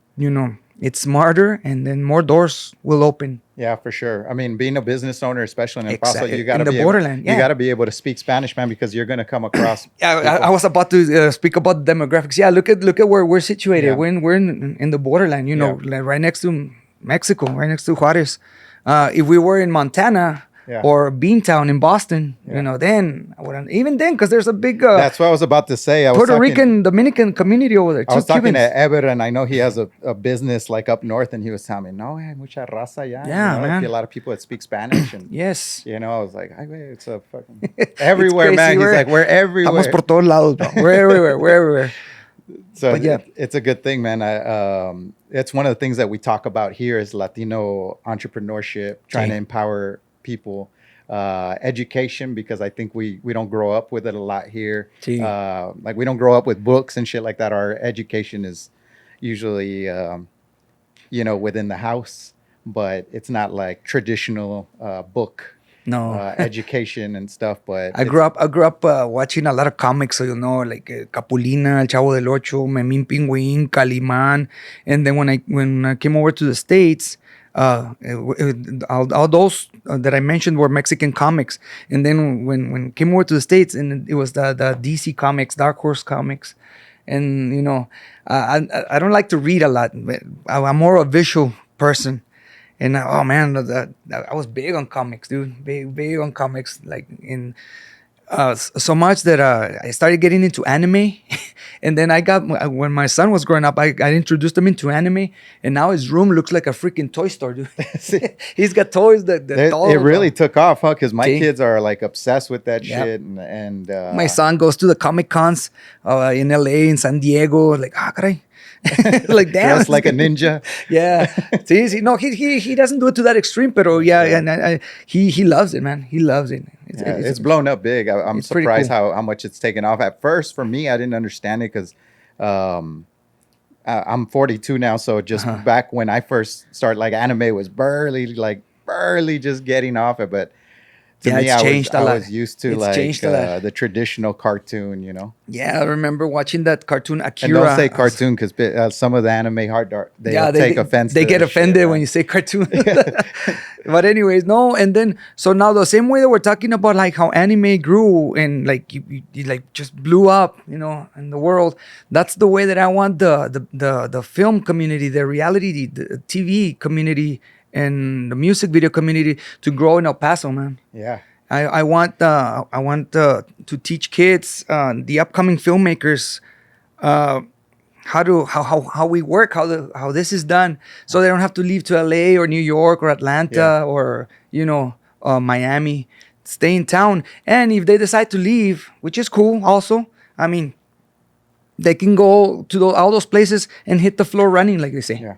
it's smarter, and then more doors will open. Yeah, for sure. I mean, being a business owner, especially in El Paso, Exactly. you gotta In the be borderland, you yeah. gotta be able to speak Spanish, man, because you're gonna come across. I was about to speak about demographics. Yeah, look at where we're situated. Yeah. We're in the borderland, Yeah. like right next to Mexico, right next to Juarez. If we were in Montana, Yeah. or Beantown in Boston, Yeah. then I wouldn't, even then, because there's a big That's what I was about to say. Puerto Rican Dominican community over there I too. was talking to Cubans. Ever, and I know he has a business like up north, and he was telling me, no, hay mucha raza ya. Yeah, Like a man. lot of people that speak Spanish, and Yes. I was like, ay, güey, it's a fucking It's everywhere, crazy. man. He's like, we're Estamos everywhere. por todos lados, bro. We're everywhere. We're everywhere. So But yeah. it's a good thing, man. It's one of the things that we talk about here is Latino entrepreneurship, trying to empower people, education, because I think we don't grow up with it a lot here. Sí. Like we don't grow up with books and shit like that. Our education is usually, within the house, but it's not like traditional book No. education and stuff. But I grew up watching a lot of comics, so like Capulina, El Chavo del Ocho, Memín Pingüín, Calimán, and then when I came over to the States, all those that I mentioned were Mexican comics, and then when I came over to the States, and it was the DC comics, Dark Horse comics, and I don't like to read a lot. But I'm more a visual person. And oh man, I was big on comics, dude. Big on comics, like in so much that I started getting into anime, and then when my son was growing up, I introduced him into anime, and now his room looks like a freaking toy store, dude. He's got toys that it really took off, huh? Because my Sí. kids are like obsessed with that Yep. shit, and My son goes to the Comic Cons in LA, in San Diego, like caray. Like damn, dressed like a ninja. Yeah. See, no, he doesn't do it to that extreme, but yeah, and he loves it, man. He loves it. It's blown up big. I'm it's pretty surprised cool. how much it's taken off. At first, for me, I didn't understand it because I'm 42 now. So just back when I first started, like anime was barely just getting off it. But to Yeah, me, it's changed a I lot. was used to It's changed a lot. the traditional cartoon, Yeah, I remember watching that cartoon And Akira. don't say cartoon because some of the anime they take offense. They to get that offended shit, when you say cartoon. But anyways, no. And then so now the same way that we're talking about like how anime grew and like you like just blew up, in the world. That's the way that I want the film community, the reality, the TV community, and the music video community to grow in El Paso, man. Yeah. I want to teach kids, the upcoming filmmakers, how we work, how this is done, so they don't have to leave to LA or New York or Atlanta or Miami. Stay in town, and if they decide to leave, which is cool, also, I mean, they can go to all those places and hit the floor running, like they say. Yeah.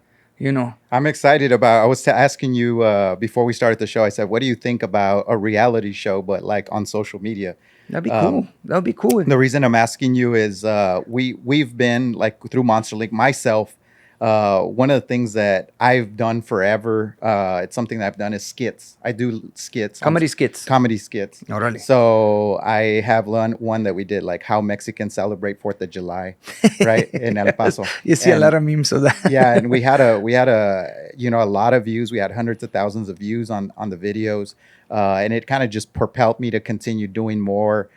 I'm excited about. I was asking you before we started the show. I said, "What do you think about a reality show, but like on social media?" That'd be cool. That'd be cool. The reason I'm asking you is we've been like through Monster League myself. One of the things that I've done forever, it's something that I've done is skits. I do skits. Comedy skits. Comedy skits. Órale. So I have one that we did, like how Mexicans celebrate 4th of July, right, in El Paso. You see a lot of memes of that. Yeah, and we had a a lot of views. We had hundreds of thousands of views on the videos, and it kind of just propelled me to continue doing more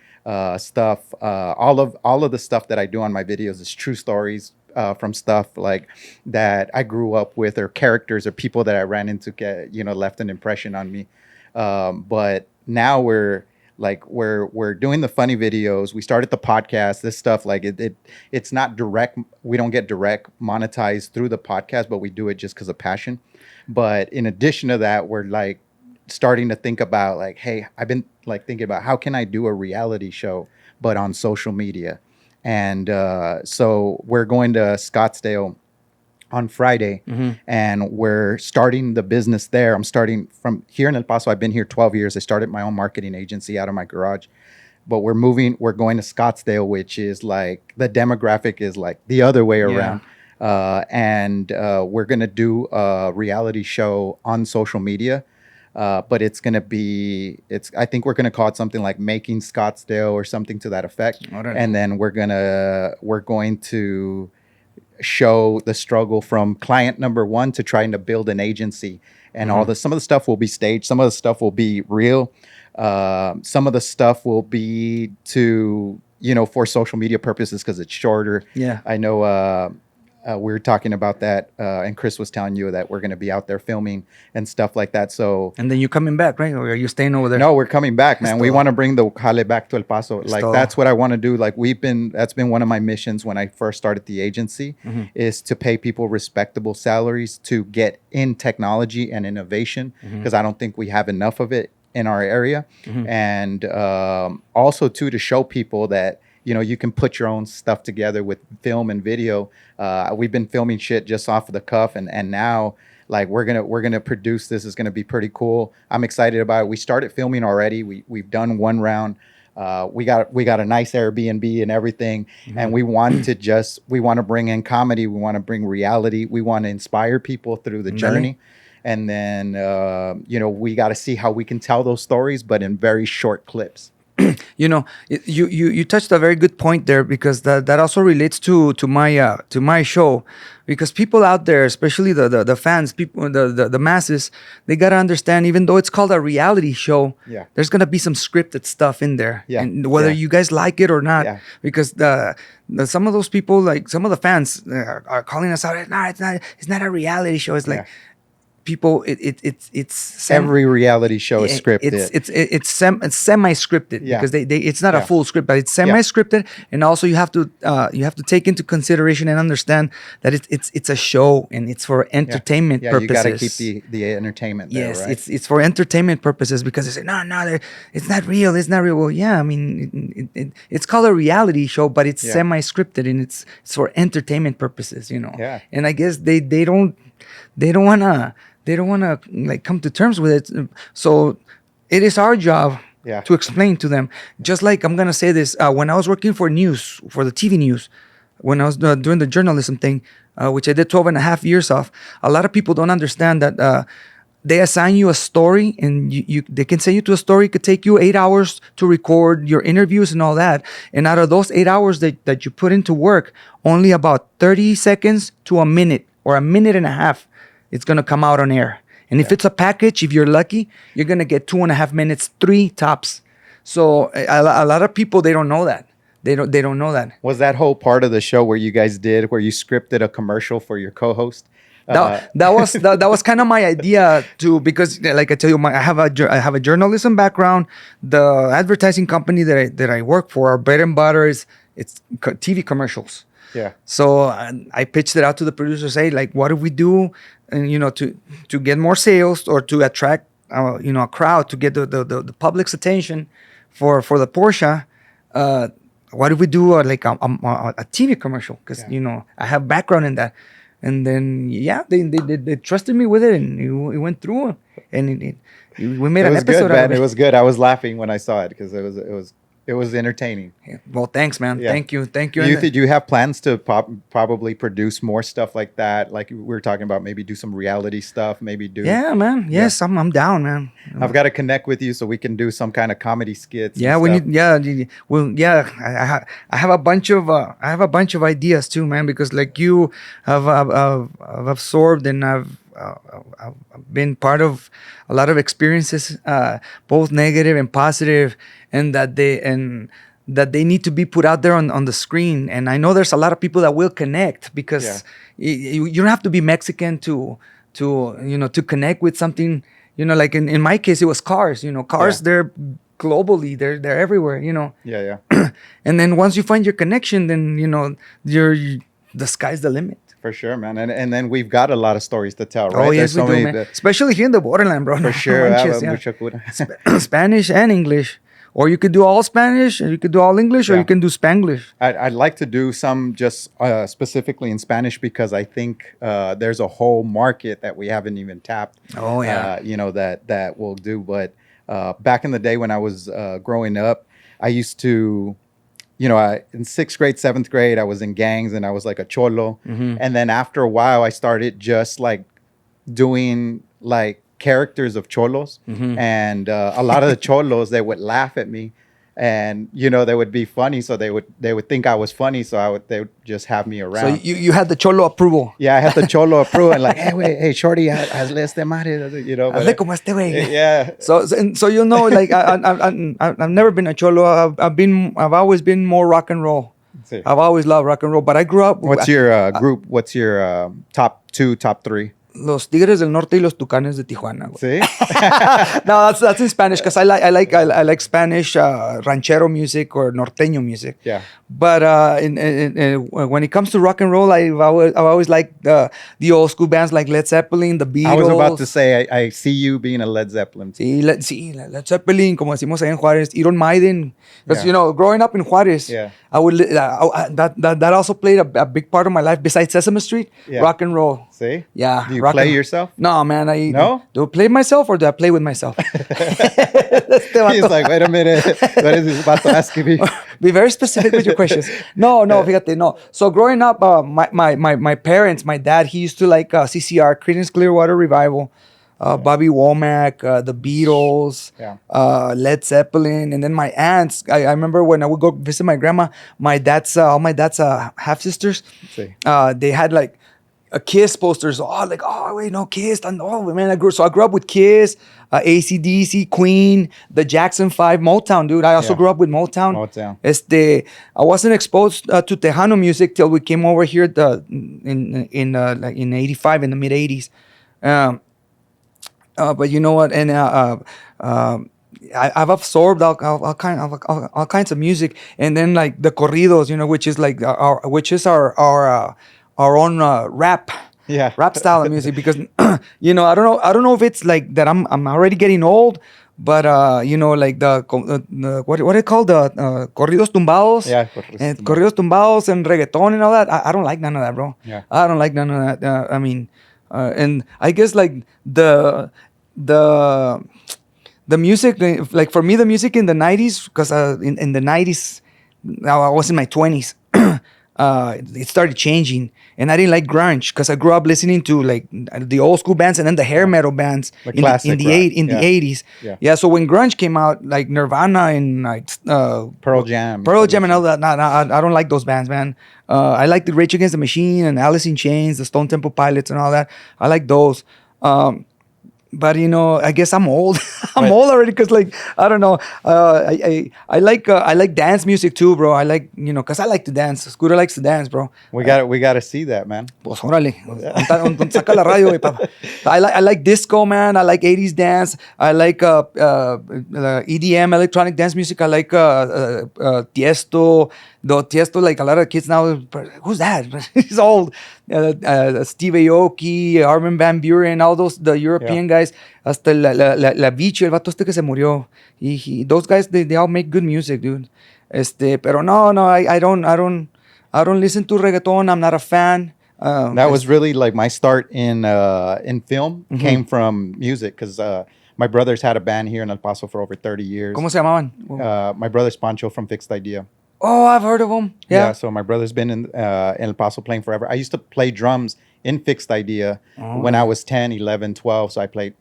stuff. All of the stuff that I do on my videos is true stories from stuff like that I grew up with, or characters or people that I ran into left an impression on me. But now we're doing the funny videos. We started the podcast. This stuff, like it's not direct. We don't get direct monetized through the podcast, but we do it just because of passion. But in addition to that, we're like starting to think about like, hey, I've been like thinking about how can I do a reality show, but on social media. And so we're going to Scottsdale on Friday, and we're starting the business there. I'm starting from here in El Paso. I've been here 12 years. I started my own marketing agency out of my garage, but we're going to Scottsdale, which is like the demographic is like the other way around. And we're going to do a reality show on social media. But it's going to be, I think we're going to call it something like Making Scottsdale or something to that effect. And then we're going to show the struggle from client number one to trying to build an agency. And some of the stuff will be staged. Some of the stuff will be real. Some of the stuff will be for social media purposes because it's shorter. Yeah. I know we were talking about that, and Chris was telling you that we're going to be out there filming and stuff like that. So And then you coming back, right? Or are you staying over there? no, we're coming back, man. We Esto- want to bring the Jale back to El Paso. Like Esto- that's what I want to do. Like that's been one of my missions when I first started the agency, is to pay people respectable salaries to get in technology and innovation, because I don't think we have enough of it in our area. And also too, to show people that, you know, you can put your own stuff together with film and video. We've been filming shit just off of the cuff, and now like we're gonna produce this. Is gonna be pretty cool. I'm excited about it. We started filming already. We've done one round. We got a nice Airbnb and everything, and we want to bring in comedy. We want to bring reality. We want to inspire people through the journey. And then you know, we got to see how we can tell those stories, but in very short clips. You know, you touched a very good point there, because that also relates to my show, because people out there, especially the fans, people, the masses, they gotta understand, even though it's called a reality show, there's gonna be some scripted stuff in there, and whether you guys like it or not, because some of those people, like some of the fans, are calling us out. No, it's not a reality show. It's like, people, it's every reality show is scripted. It's semi-scripted, because they it's not a full script, but it's semi-scripted, and also you have to take into consideration and understand that it's a show, and it's for entertainment purposes. You got to keep the entertainment there, yes, right? it's for entertainment purposes, because they say no, it's not real. Well, yeah, I mean, it's called a reality show, but it's semi-scripted, and it's for entertainment purposes, you know. And I guess they don't want to like come to terms with it. So it is our job to explain to them. Just like, I'm going to say this, when I was working for the TV news, when I was doing the journalism thing, which I did 12 and a half years of, a lot of people don't understand that they assign you a story, and they can send you to a story. It could take you 8 hours to record your interviews and all that. And out of those 8 hours that you put into work, only about 30 seconds to a minute or a minute and a half, it's going to come out on air. And if it's a package, if you're lucky, you're going to get 2.5 minutes, 3 tops. So a lot of people, they don't know that. They don't know that. Was that whole part of the show where you guys did, where you scripted a commercial for your co-host? That was kind of my idea too, because like I tell you, I have a journalism background. The advertising company that I work for, our bread and butter it's TV commercials. Yeah. So I pitched it out to the producers, say, like, what do we do, and you know, to get more sales, or to attract you know, a crowd, to get the public's attention for the Porsche. What do we do, like a TV commercial? Because you know, I have background in that. And then they trusted me with it, and it went through, and we made an episode out of it. It was good. I was laughing when I saw it, because it was entertaining. Yeah. Well, thanks, man. Yeah. Thank you. Do you have plans to probably produce more stuff like that? Like we were talking about, maybe do some reality stuff, maybe do. Yeah, man. Yes, I'm down, man. I've got to connect with you so we can do some kind of comedy skits. Yeah, we need. Yeah, well, yeah. I have a bunch of ideas too, man. Because like you have absorbed, and I've been part of a lot of experiences, both negative and positive, and that they need to be put out there on the screen. And I know there's a lot of people that will connect, because you don't have to be Mexican to you know, to connect with something. You know, like in my case, it was Cars. You know, Cars, they're globally, they're everywhere. You know. Yeah. And then once you find your connection, then you know, the sky's the limit. For sure, man. And then we've got a lot of stories to tell, right? Oh, yes, we do, man. Especially here in the borderland, bro. For sure. Spanish and English. Or you could do all Spanish, or you could do all English, or you can do Spanglish. I'd like to do some just specifically in Spanish, because I think there's a whole market that we haven't even tapped. Oh, yeah. You know, that we'll do. But back in the day when I was growing up, I used to... You know, in 6th grade, 7th grade, I was in gangs, and I was like a cholo. Mm-hmm. And then after a while, I started just like doing like characters of cholos. Mm-hmm. And a lot of the cholos, they would laugh at me, and you know, they would be funny. So they would think I was funny. So they would just have me around. So you had the cholo approval. Yeah, I had the cholo approval, and like, hey, shorty, hazle este madre, you know. Hazle como este güey. Yeah. So you know, like I've never been a cholo. I've always been more rock and roll. See. I've always loved rock and roll, but I grew up. What's your group? What's your top two, top three? Los Tigres del Norte y los Tucanes de Tijuana, güey. See? No, that's in Spanish because I like Spanish ranchero music or norteño music. Yeah. But when it comes to rock and roll, I've always liked the old school bands like Led Zeppelin, the Beatles. I was about to say, I see you being a Led Zeppelin. Sí, Led Zeppelin, como decimos allá en Juárez, Iron Maiden. Because Yeah. growing up in Juárez, Yeah. I would that also played a big part of my life. Besides Sesame Street, Yeah. rock and roll. See? Yeah. Do you rock play and- yourself? No, man. No? Do I play myself or do I play with myself? He's like, wait a minute. What is he about to ask me? Be very specific with your questions. No, fíjate, no. So growing up, my parents, my dad, he used to like CCR, Creedence Clearwater Revival, Bobby Womack, the Beatles, Yeah. Led Zeppelin, and then my aunts. I remember when I would go visit my grandma, all my dad's half sisters, See. they had like a Kiss posters. Oh wait, no Kiss. Oh man, I grew up with Kiss, AC/DC, Queen, the Jackson 5, Motown, dude. I also Yeah. grew up with Motown. Motown. I wasn't exposed to Tejano music till we came over here in '85, in the mid '80s. But you know what? And I've absorbed all kinds of music, and then like the corridos, which is like our own rap. Yeah. Rap style of music, because I don't know if it's like that I'm already getting old, but like what are they called, the corridos tumbados, Yeah, corridos and tumbados. corridos tumbados and reggaeton and all that. I don't like none of that, bro. Yeah. I don't like none of that. I mean, and I guess like the music, like for me, the music in the 90s, because in the 90s, I was in my 20s. It started changing, and I didn't like grunge because I grew up listening to like the old school bands and then the hair metal bands The classic rock. in the Yeah. 80s. Yeah. So when grunge came out, like Nirvana and like Pearl Jam. and all that, I don't like those bands, man. I like the Rage Against the Machine and Alice in Chains, the Stone Temple Pilots and all that. I like those. But I guess I'm old. I'm old already because, like, I don't know. I like dance music too, bro. I like, because I like to dance. Scooter likes to dance, bro. We got to see that, man. Pues órale, saca la radio, güey, papá. I like disco, man. I like 80s dance. I like EDM, electronic dance music. I like Tiesto. Though Tiesto, like a lot of kids now, who's that? He's old. Steve Aoki, Armin van Buuren, all those, the European guys. Hasta la Vici, el vato que se murió. Those guys, they all make good music, dude. Pero no, I don't listen to reggaeton. I'm not a fan. That was really like my start in film. Mm-hmm. Came from music because my brothers had a band here in El Paso for over 30 years. ¿Cómo se llamaban? My brother's Pancho from Fixed Idea. Oh, I've heard of them. Yeah. So my brother's been in El Paso playing forever. I used to play drums in Fixed Idea when I was 10, 11, 12. So I played.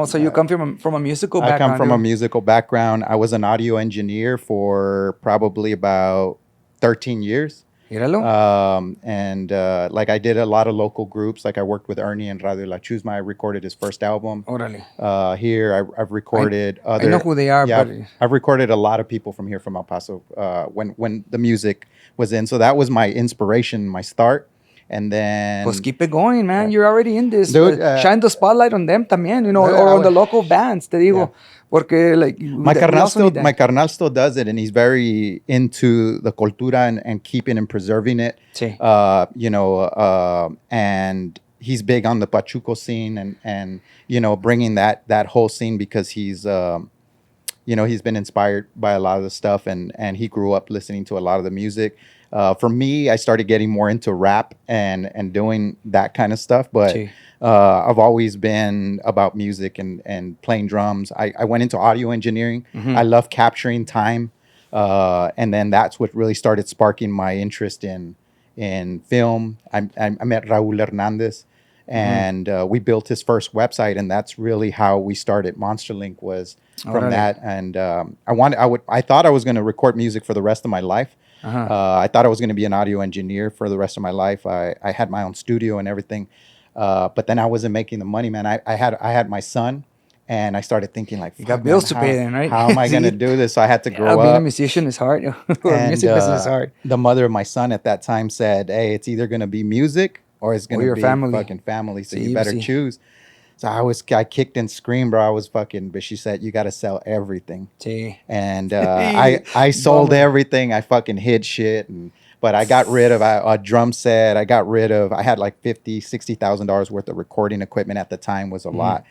So you come from a musical background. I come from a dude. musical background. I was an audio engineer for probably about 13 years. Míralo. And like I did a lot of local groups. Like I worked with Ernie and Radio La Chusma. I recorded his first album. Órale. Here I've recorded other. I know who they are, Yeah, but I've recorded a lot of people from here from El Paso when the music was in. So that was my inspiration, my start. And then pues keep it going, man. You're already in this. Dude, Shine the spotlight on them también, dude, or on the local bands, te digo. Porque like my carnal still does it, and he's very into the cultura and keeping and preserving it. Sí. And he's big on the Pachuco scene and bringing that whole scene because he's he's been inspired by a lot of the stuff and he grew up listening to a lot of the music. For me, I started getting more into rap and doing that kind of stuff, but Sí. I've always been about music and playing drums. I went into audio engineering. Mm-hmm. I love capturing time, and then that's what really started sparking my interest in film. I met Raul Hernandez, and we built his first website, and that's really how we started. Monsterlink was from Órale. that, and I thought I was going to record music for the rest of my life. I thought I was going to be an audio engineer for the rest of my life. I had my own studio and everything, but then I wasn't making the money, man. I had my son, And I started thinking like, You got fuck, man, bills to pay then, right? how am I gonna See? do this? So I had to Yeah, grow being a up. musician is hard. Or And music business is hard. the mother of my son at that time said, "Hey, it's either gonna be music or it's Or gonna your be family. fucking family. So you See, better see. choose." So I kicked and screamed, bro. I was fucking, but she said, "You got to sell everything." See. And I sold Bummer. everything. I fucking hid shit, and but I got rid of a drum set. I got rid of. I had like $50,000, $60,000 worth of recording equipment at the time, was a Mhm. lot.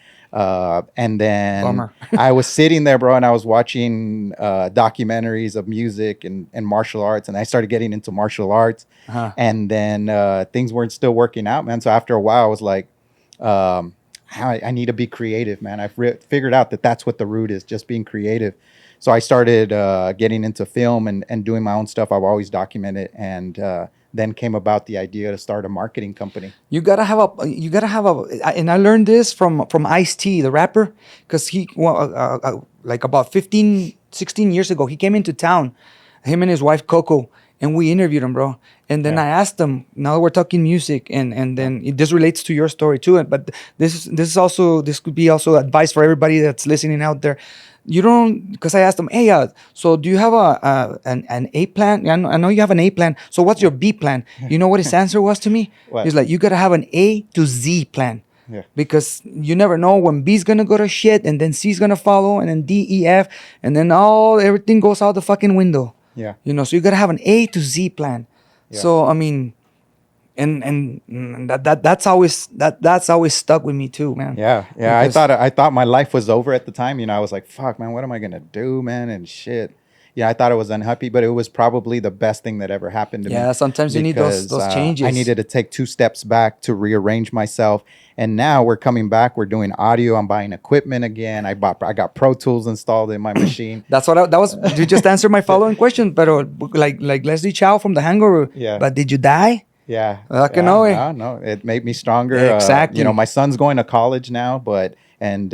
And then Bummer. I was sitting there, bro, and I was watching documentaries of music and martial arts, and I started getting into martial arts. Uh-huh. And then things weren't still working out, man. So after a while, I was like. Um, I need to be creative, man. Figured out that that's what the root is, just being creative. So I started getting into film and doing my own stuff. I've always documented, and then came about the idea to start a marketing company. You gotta have a, and I learned this from Ice-T, the rapper, because like about 15, 16 years ago, he came into town, him and his wife Coco, and we interviewed him, bro. And then Yeah, I asked him, now we're talking music, and yeah, then this relates to your story too. But this could be also advice for everybody that's listening out there. You don't, because I asked him, hey, so do you have an A plan? I know you have an A plan. So what's your B plan? You know what his answer was to me? what? He's like, you gotta have an A to Z plan, Yeah, because you never know when B's gonna go to shit, and then C's gonna follow, and then D, E, F, and then everything goes out the fucking window. yeah, So you gotta have an A to Z plan. yeah. So I mean, and that's always stuck with me too, man. Yeah, yeah. Because I thought my life was over at the time. I was like, "Fuck, man, what am I gonna do, man?" And shit. Yeah, I thought it was unhappy, but it was probably the best thing that ever happened to me yeah, sometimes you need because those I changes. needed to take two steps back to rearrange myself. And now we're coming back. We're doing audio. I'm buying equipment again. I got Pro Tools installed in my machine. That's what that was. You just answered my following question, but like Leslie Chow from the Hangover. Yeah. But did you die? Yeah, Que yeah, no, eh? no, no. It made me stronger. Exactly. My son's going to college now, but and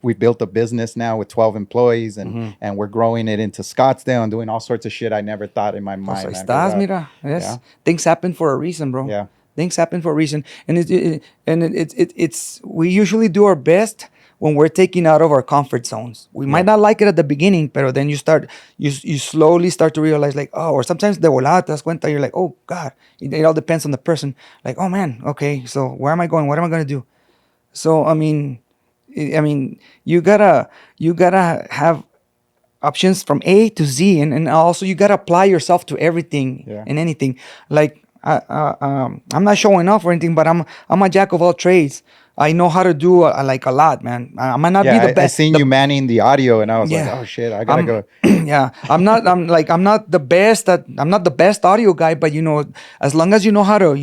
we've built a business now with 12 employees, and we're growing it into Scottsdale and doing all sorts of shit I never thought in my Pues mind, ahí man. estás, mira. Yeah, Yes, things happen for a reason, bro. yeah, Things happen for a reason, and it's we usually do our best when we're taking out of our comfort zones. We yeah, might not like it at the beginning, pero then you slowly start to realize like, oh, or sometimes de volada te das cuenta, you're like, oh God, it all depends on the person. Like, oh man, okay, so where am I going? What am I gonna do? So I mean, you gotta have options from A to Z, and also you gotta apply yourself to everything yeah. and anything. Like I'm not showing off or anything, but I'm a jack of all trades. I know how to do like a lot, man. I might not be Yeah, the I best. seen you manning the audio, and I was like, Yeah, oh shit, I gotta I'm. go. Yeah, I'm not the best at. I'm not the best audio guy, but as long as you know how to,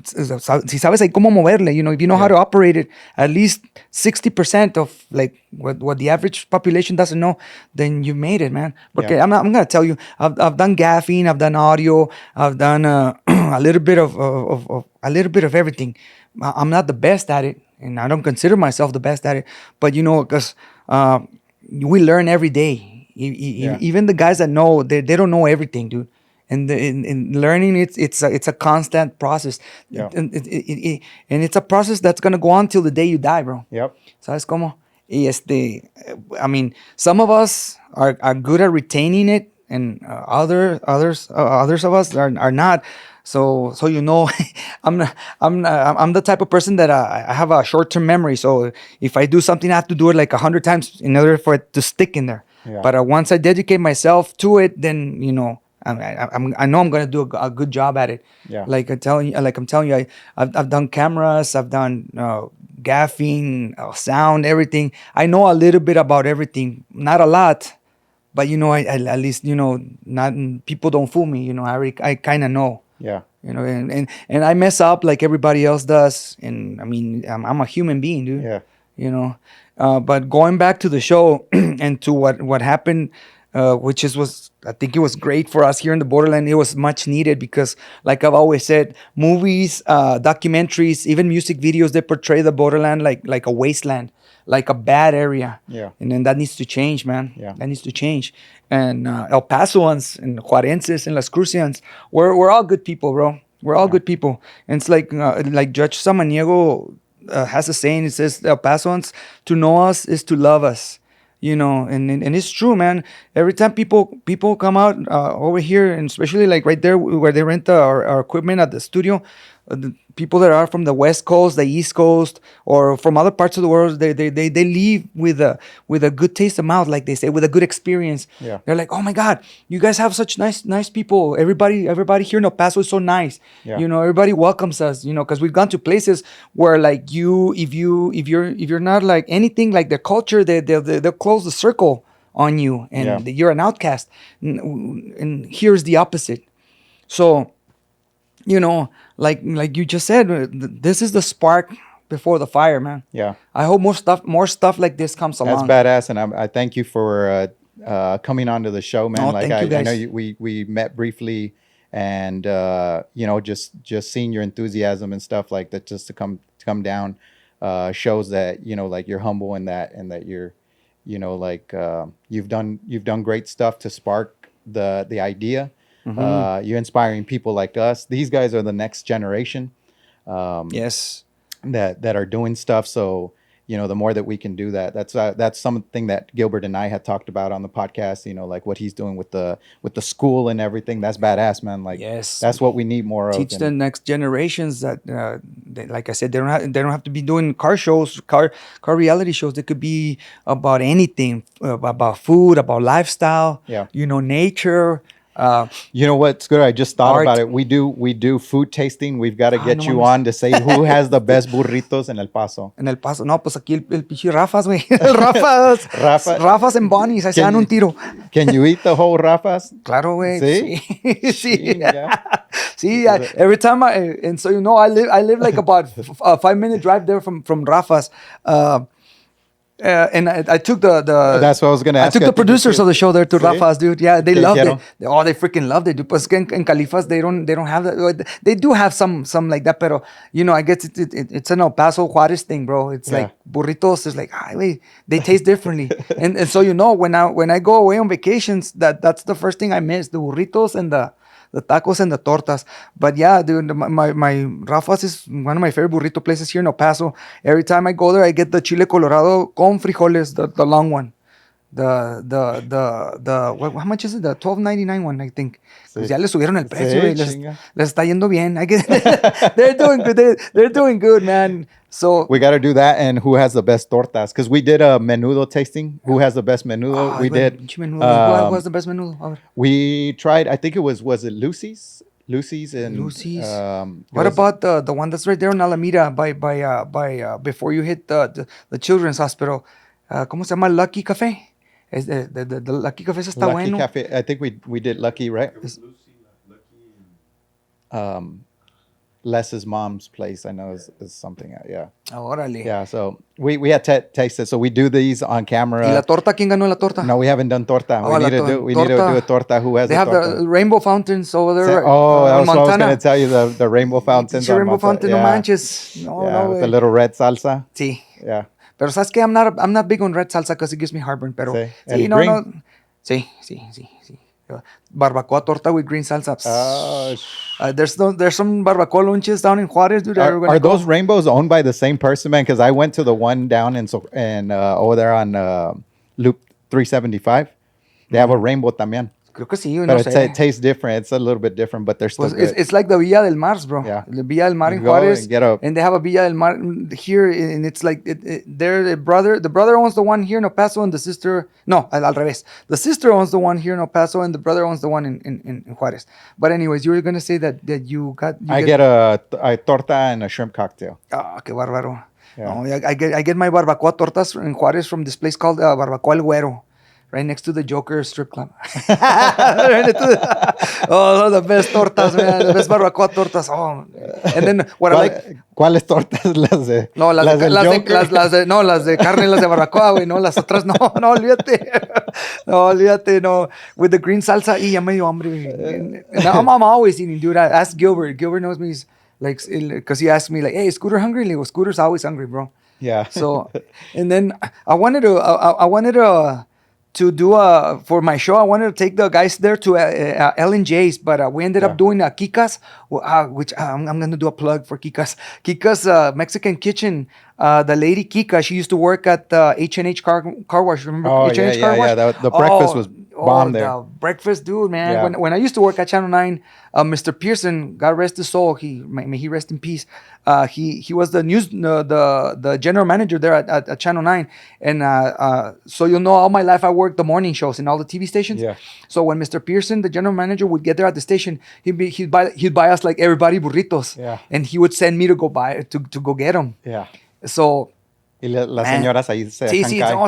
si sabes ahí cómo moverle, if you know how Yeah, to operate it, at least 60% of like what the average population doesn't know, then you made it, man. yeah, Porque I'm gonna tell you, I've done gaffing, I've done audio, I've done a little bit of a little bit of everything. I'm not the best at it, and I don't consider myself the best at it. But because we learn every day. yeah, Even the guys that know, they don't know everything, dude. And in learning, it's a constant process. yeah. And it's a process that's gonna go on till the day you die, bro. Yep. ¿Sabes cómo? I mean, some of us are good at retaining it, and others of us are not. So I'm the type of person that I have a short-term memory. So if I do something, I have to do it like 100 times in order for it to stick in there. Yeah. But once I dedicate myself to it, then I know I'm gonna do a good job at it. Yeah. I'm telling you, I've done cameras, I've done gaffing, sound, everything. I know a little bit about everything, not a lot, but I at least not people don't fool me. I kind of know. Yeah. And I mess up like everybody else does, and I mean I'm a human being, dude. Yeah. But going back to the show and to what happened, was I think it was great for us here in the borderland. It was much needed because, like I've always said, movies, documentaries, even music videos, they portray the borderland like a wasteland, like a bad area. Yeah. And then that needs to change, man. Yeah. That needs to change. And El Pasoans and Juarenses and Las Crucians, we're all good people, bro. We're all good people. And it's like Judge Samaniego has a saying. It says, El Pasoans, to know us is to love us. And it's true, man. Every time people come out over here, and especially like right there where they rent our equipment at the studio, the people that are from the West Coast, the East Coast, or from other parts of the world, they leave with a good taste of mouth, like they say, with a good experience. Yeah. They're like, oh my God, you guys have such nice people. Everybody here in El Paso is so nice. Yeah. Everybody welcomes us. Because we've gone to places where like if you're not like anything like their culture, they'll close the circle on you, and Yeah. you're an outcast. And here's the opposite. So, like you just said, this is the spark before the fire, man. Yeah. I hope more stuff like this comes That's along. badass, and I thank you for coming onto the show, man. Oh, Like thank you, I know guys. we met briefly, and just seeing your enthusiasm and stuff like that, just to come down, shows that like you're humble in that, and that you're, like you've done great stuff to spark the idea. You're inspiring people like us. These guys are the next generation. Yes. That are doing stuff. So the more that we can do that, that's something that Gilbert and I had talked about on the podcast. Like what he's doing with the school and everything. That's badass, man. Like Yes. that's what we need more of. Teach the next generations that, like I said, they don't have to be doing car reality shows. They could be about anything, about food, about lifestyle. Yeah. Nature. You know what's good? I just thought Art. about it. We do food tasting. We've got to get no you mames. on to say who has the best burritos in El Paso. En El Paso. No, pues aquí el pinche Rafas, güey. Rafas en Bonnie's. Ahí se dan un tiro. Can you eat the whole Rafas? Claro, güey. Sí? Sí. Chinga. See, every time and so I live like about a 5-minute drive there from Rafa's, and I took the That's what I was gonna I ask took you. the producers of the show there to Sí? Rafa's, dude. Yeah, they ¿Qué loved dijeron? it. Oh, they freaking loved it, dude. Pues que en Califas they don't have that. They do have some like that, pero I guess it's an El Paso Juarez thing, bro. It's Yeah. like burritos. It's like wait, they taste differently, and so when I go away on vacations, that's the first thing I miss: the burritos and the tacos and the tortas. But yeah, dude, my Rafa's is one of my favorite burrito places here in El Paso. Every time I go there, I get the chile colorado con frijoles, the long one. How much is it? The $12.99 one, I think. Pues Sí. ya le subieron el precio, Sí, güey. chinga. Les está yendo bien. They're doing good. They're doing good, man. So We got to do that. And who has the best tortas? Because we did a menudo tasting. Who has the best menudo? We güey, did. pinche menudo. Who has the best menudo? A ver. We tried. I think it was it Lucy's? Lucy's and Lucy's. it What was- about the one that's right there in Alameda by before you hit the children's hospital? ¿Cómo se llama? Lucky Café. The Lucky Café está Lucky bueno. Cafe? I think we did Lucky, right? Les's mom's place. I know is something. Yeah, Órale. yeah. So we had tasted. So we do these on camera. ¿Y la torta? ¿Quién ganó la torta? No, we haven't done torta. Oh, we la need to do. We need to torta. do a torta. Who has They a have torta? the rainbow fountains over there. That was what I was Montana. going to tell you. The rainbow fountains. Pinche on rainbow Montana. fountain, no manches. No, Yeah, no, with güey. the little red salsa. Sí. Yeah. Pero ¿sabes qué? I'm not big on red salsa because it gives me heartburn. Pero Sí. sí, And no, green. no. Sí. Barbacoa torta with green salsa. Oh, There's some barbacoa lunches down in Juarez, dude. are those rainbows owned by the same person, man? Because I went to the one down in over there on Loop 375. They have a rainbow también. Creo que sí, no But sé. it tastes different. It's a little bit different, but they're still Pues good. it's like the Villa del Mar, bro. Yeah. The Villa del Mar You in go Juarez. and get a- And they have a Villa del Mar here, and it's like they're the brother owns the one here in El Paso, and the sister, no, al revés. The sister owns the one here in El Paso, and the brother owns the one in Juarez. But anyways, you were gonna say that you got. I get a torta and a shrimp cocktail. Ah, qué bárbaro. Yeah. No, I get my barbacoa tortas in Juarez from this place called Barbacoa El Güero, right next to the Joker strip club. Oh, those are the best tortas, man. The best barbacoa tortas. Oh, and then what I like. ¿Cuáles tortas? Las de. No, las del Joker? las de carne, las de barbacoa, güey, no, las otras no, olvídate. No, olvídate, no. With the green salsa, y ya me dio hambre, güey. And I'm always eating, dude. I ask Gilbert. Gilbert knows me, like, because he asked me, like, hey, is Scooter hungry? Le digo, Scooter's always hungry, bro. Yeah. So, and then I wanted to do for my show. I wanted to take the guys there to L and J's, but we ended Yeah. up doing Kika's, which I'm going to do a plug for Kika's. Kika's Mexican Kitchen. The lady Kika, she used to work at H&H car wash. Remember Oh yeah, H&H car yeah, wash? yeah. The breakfast was bomb there. The breakfast, dude, man. Yeah. When I used to work at Channel 9, Mr. Pearson, God rest his soul, may he rest in peace. He was the news the general manager there at Channel 9, and so you'll know all my life I worked the morning shows in all the TV stations. Yeah. So when Mr. Pearson, the general manager, would get there at the station, he'd buy us like everybody burritos, Yeah. and he would send me to go get them. Yeah. So Y las man. señoras ahí se Sí, dejan sí, caer. no,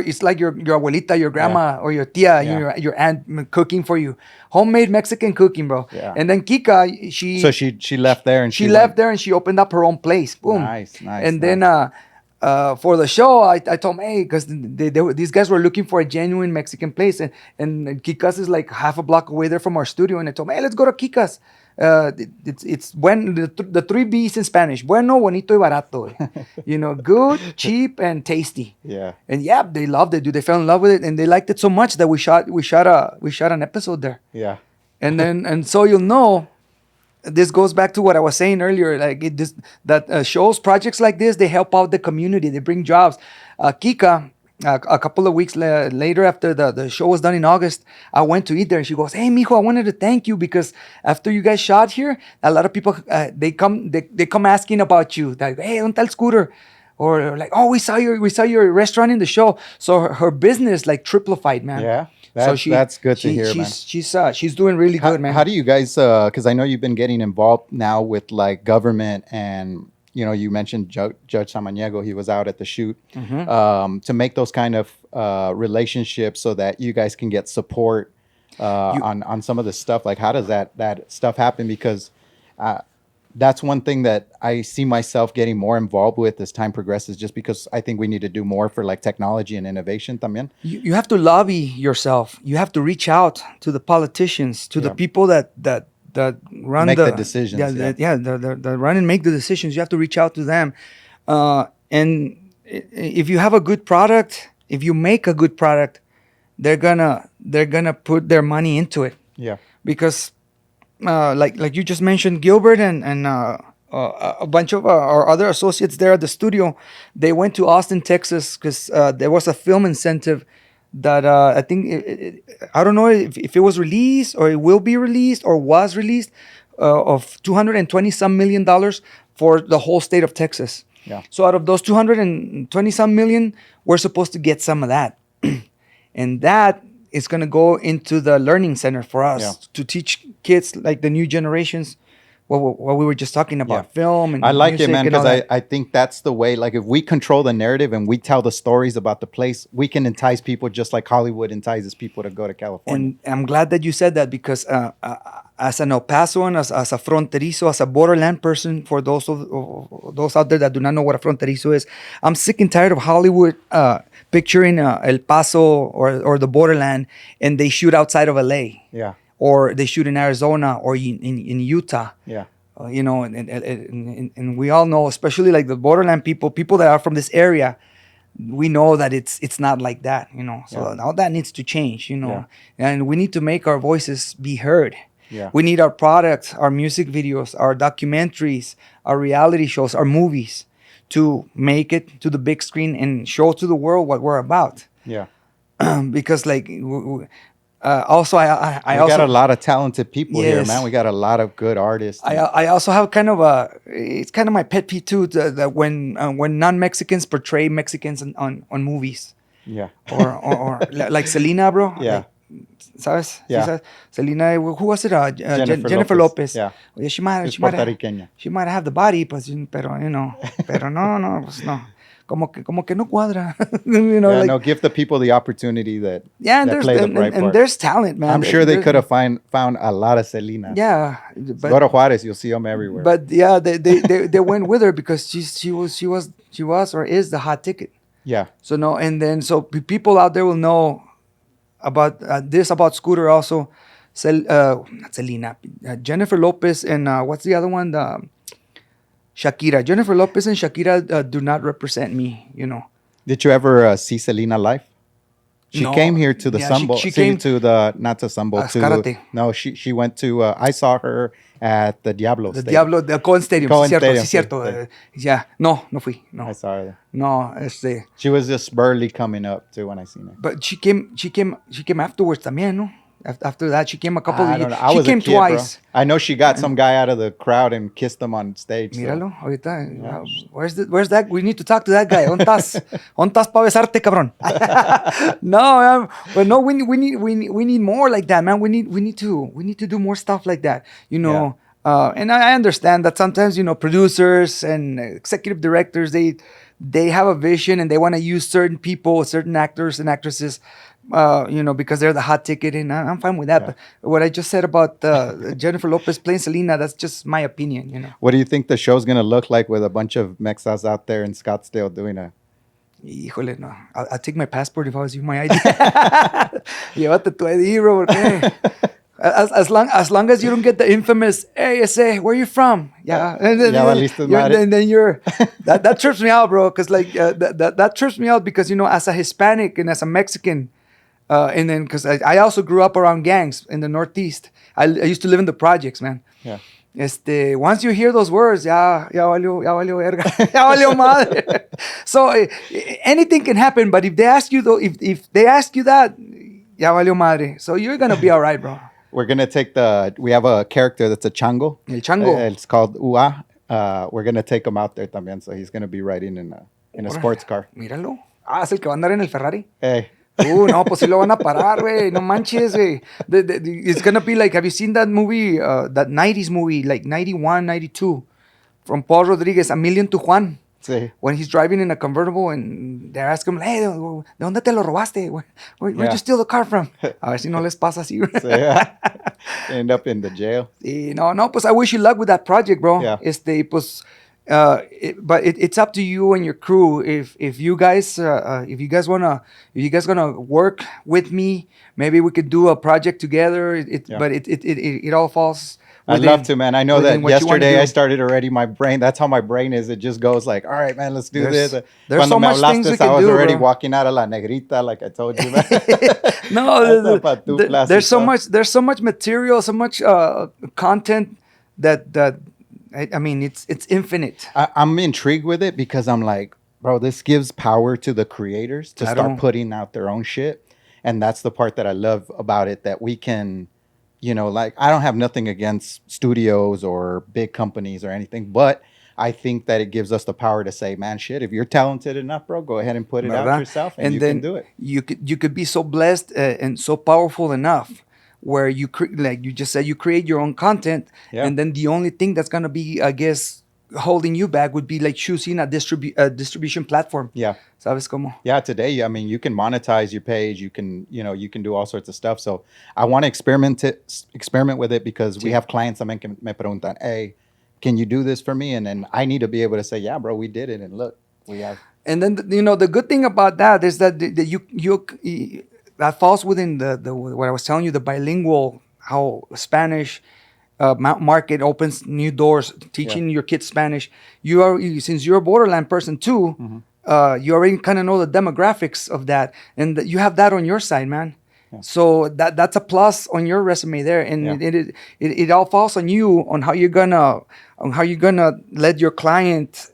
it's like your abuelita, your grandma, or your tia, Yeah. your aunt cooking for you. Homemade Mexican cooking, bro. Yeah. And then Kika, So she left there and she she left went- there and she opened up her own place. Boom. Nice, nice. And nice. then for the show, I told them, hey, because these guys were looking for a genuine Mexican place, and Kika's is like half a block away there from our studio, and I told them, hey, let's go to Kika's. It's when the three B's in Spanish: bueno, bonito, y barato. You know, good, cheap, and tasty. Yeah. And yeah, they loved it, dude. They fell in love with it, and they liked it so much that we shot an episode there. Yeah. And then and so you'll know, this goes back to what I was saying earlier. Like shows, projects like this, they help out the community. They bring jobs. Kika, a couple of weeks later, after the show was done in August, I went to eat there, and she goes, "Hey, mijo, I wanted to thank you because after you guys shot here, a lot of people they come asking about you. Like, hey, ¿dónde está el scooter?" Or like, "Oh, we saw your restaurant in the show." So her business like triplified, man. Yeah. So That's good to hear, man. She's doing really good, man. How do you guys? Because I know you've been getting involved now with like government, and you mentioned Judge Samaniego. He was out at the shoot to make those kind of relationships so that you guys can get support on some of the stuff. Like, how does that stuff happen? Because that's one thing that I see myself getting more involved with as time progresses, just because I think we need to do more for like technology and innovation también. You have to lobby yourself. You have to reach out to the politicians, to the people that run Make the decisions, that run and make the decisions. You have to reach out to them, and if you have a good product, if you make a good product, they're gonna put their money into it. Yeah. Because like you just mentioned, Gilbert and a bunch of our other associates there at the studio, they went to Austin, Texas, because there was a film incentive that I think I don't know if it was released or it will be released or was released of $220 some million for the whole state of Texas. Yeah. So out of those 220 some million, we're supposed to get some of that, and that is going to go into the learning center for us to teach kids like the new generations what we were just talking about, film and I like it, music man, and all because that. I think that's the way. Like, if we control the narrative and we tell the stories about the place, we can entice people just like Hollywood entices people to go to California. And I'm glad that you said that, because as an El Pasoan, as a fronterizo, as a borderland person, for those out there that do not know what a fronterizo is, I'm sick and tired of Hollywood picturing El Paso or the borderland, and they shoot outside of LA. Yeah. Or they shoot in Arizona or in Utah. Yeah. And we all know, especially like the borderland people that are from this area, we know that it's not like that, So all that needs to change, And we need to make our voices be heard. Yeah. We need our products, our music videos, our documentaries, our reality shows, our movies to make it to the big screen and show to the world what we're about. Yeah. Because like also I We also got a lot of talented people here, Yes. man. We got a lot of good artists. I also have kind of it's kind of my pet peeve too, that when non-Mexicans portray Mexicans on movies, Yeah. or like Selena, bro. Yeah. Like, ¿sabes? Yeah. Sí, ¿sabes? Selena, who was it? Jennifer Lopez. Lopez. Yeah. Yeah, she might She's puertorriqueña. she might have the body, pero pero no, pues no. Como que no cuadra. Yeah, no, give the people the opportunity that and that there's play the and, right and, and part. there's talent, man. I'm sure they There's- could have found a lot of Selena. Yeah, Go to Juarez, you'll see them everywhere. but yeah, they went with her because she was or is the hot ticket. yeah. So no, and then so people out there will know about this about Scooter also. Not Selena, Jennifer Lopez, and what's the other one? Shakira. Jennifer Lopez and Shakira do not represent me. Did you ever see Selena live? She No, came here to the yeah, Sumbo. she See, came to the not to Sumbo as to karate. no. She went to. I saw her at the Diablo The Stadium. Diablo, the Cohen Stadium, sí Cohen cierto, sí Stadium. Sí, cierto. sí. Ya, no, no fui, I no, saw her there. no, She was just burly coming up too when I seen her. but she came afterwards también, no? After that, she came a couple of I years. don't know. I She was a came kid, bro. twice. I know she got some guy out of the crowd and kissed him on stage. So Míralo, ahorita. yeah. Where's that? We need to talk to that guy. ¿Dónde estás? ¿Dónde estás para besarte, cabrón? No, man, but no, we need more like that, man. We need to do more stuff like that. You know, and I understand that sometimes producers and executive directors they have a vision and they want to use certain people, certain actors and actresses. Because they're the hot ticket, and I'm fine with that. Yeah. But what I just said about Jennifer Lopez playing Selena, that's just my opinion. What do you think the show's gonna look like with a bunch of Mexas out there in Scottsdale doing a? Híjole, no. I'll take my passport if I was you, my ID. Llévate tu ID, bro. Porque as long as you don't get the infamous, hey, ese, where you from? Yeah. And then, Ya valiste madre. and then you're, that trips me out, bro. Because that trips me out because, as a Hispanic and as a Mexican, and then because I also grew up around gangs in the Northeast. I used to live in the projects, man. Yeah. Once you hear those words, ya valió verga, ya valió madre. So anything can happen, but if they ask you though, if they ask you that, ya valió madre. So you're gonna be all right, bro. We're gonna take we have a character that's a chango. El chango. It's called Ua. We're gonna take him out there también, so he's gonna be riding in a sports car. Míralo. Es el que va a andar en el Ferrari. Hey. No, pues sí lo van a parar, güey. No manches, güey. It's gonna be like, have you seen that movie, that 90s movie, like 91, 92, from Paul Rodriguez, A Million to Juan? Sí. When he's driving in a convertible and they ask him, hey, ¿de dónde te lo robaste? Where'd you steal the car from? A ver si no les pasa así, güey. So, yeah. End up in the jail. Sí, no, pues I wish you luck with that project, bro. Yeah. Pues, but it's up to you and your crew. If you guys gonna work with me, maybe we could do a project together. But it all falls. I'd love to, man. I know that yesterday I started already. My brain, that's how my brain is. It just goes like, all right, man, let's do this. There's so much things we can do, I was already bro. walking out of La Negrita, like I told you, man. No, there's so much material, so much content that I mean, it's infinite. I'm intrigued with it because I'm like, bro, this gives power to the creators to start putting out their own shit. And that's the part that I love about it, that we can, like, I don't have nothing against studios or big companies or anything, but I think that it gives us the power to say, man, shit, if you're talented enough, bro, go ahead and put it out yourself and you can do it. You could be so blessed and so powerful enough where like you just said, you create your own content, and then the only thing that's gonna be, I guess, holding you back would be like choosing a distribution platform. Yeah. ¿Sabes cómo? Yeah, today, I mean, you can monetize your page, you can do all sorts of stuff. So I want to experiment with it because we have clients that me preguntan, hey, can you do this for me? And then I need to be able to say, yeah, bro, we did it, and look, we have. And then the good thing about that is that you that falls within the what I was telling you, the bilingual, how Spanish market opens new doors, teaching your kids Spanish. Since you're a borderland person too, you already kind of know the demographics of that, and you have that on your side, man. Yeah. So that's a plus on your resume there, and it all falls on you on how you're gonna let your client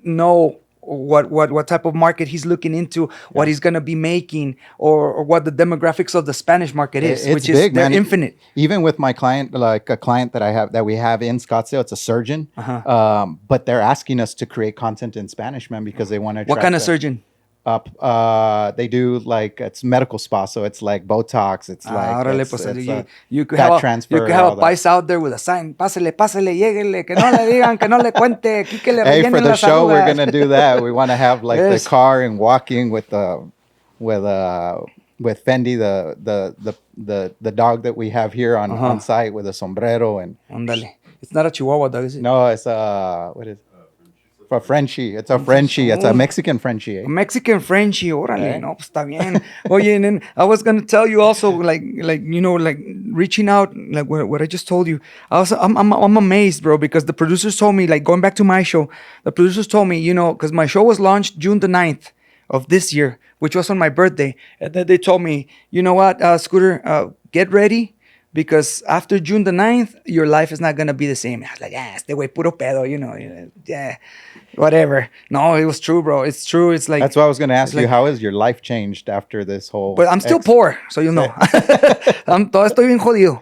know what type of market he's looking into, what he's gonna be making, or what the demographics of the Spanish market is, it's which big, is they're man. infinite. Even with my client, like a client that we have in Scottsdale, it's a surgeon, but they're asking us to create content in Spanish, man, because they want to. What kind of surgeon? They do like, it's medical spa, so it's like Botox. It's like you could have a paisa out there with a sign, pásele, lléguele, que no le digan, que no le cuente, aquí que le hey, for rellenen the las show, we're arrugas. gonna do that. We want to have like the car and walking with Fendi, the dog that we have here on site with a sombrero and. Ándale. It's not a Chihuahua dog, is it? No, it's what is it? A Frenchie. It's a Frenchie. It's a Mexican Frenchie. A Mexican Frenchie. Órale, no, pues está bien. Oye, and then I was gonna tell you also, like reaching out, like what I just told you. I'm amazed, bro, because the producers told me, like going back to my show, the producers told me, because my show was launched June the 9th of this year, which was on my birthday. And then they told me, you know what, Scooter, get ready because after June the 9th, your life is not going to be the same. I was like, yeah, este güey puro pedo, yeah, whatever. No, it was true, bro. It's true. It's like, That's why I was going to ask you, like, how has your life changed after this whole? but I'm still poor, so you know. Todo estoy bien jodido.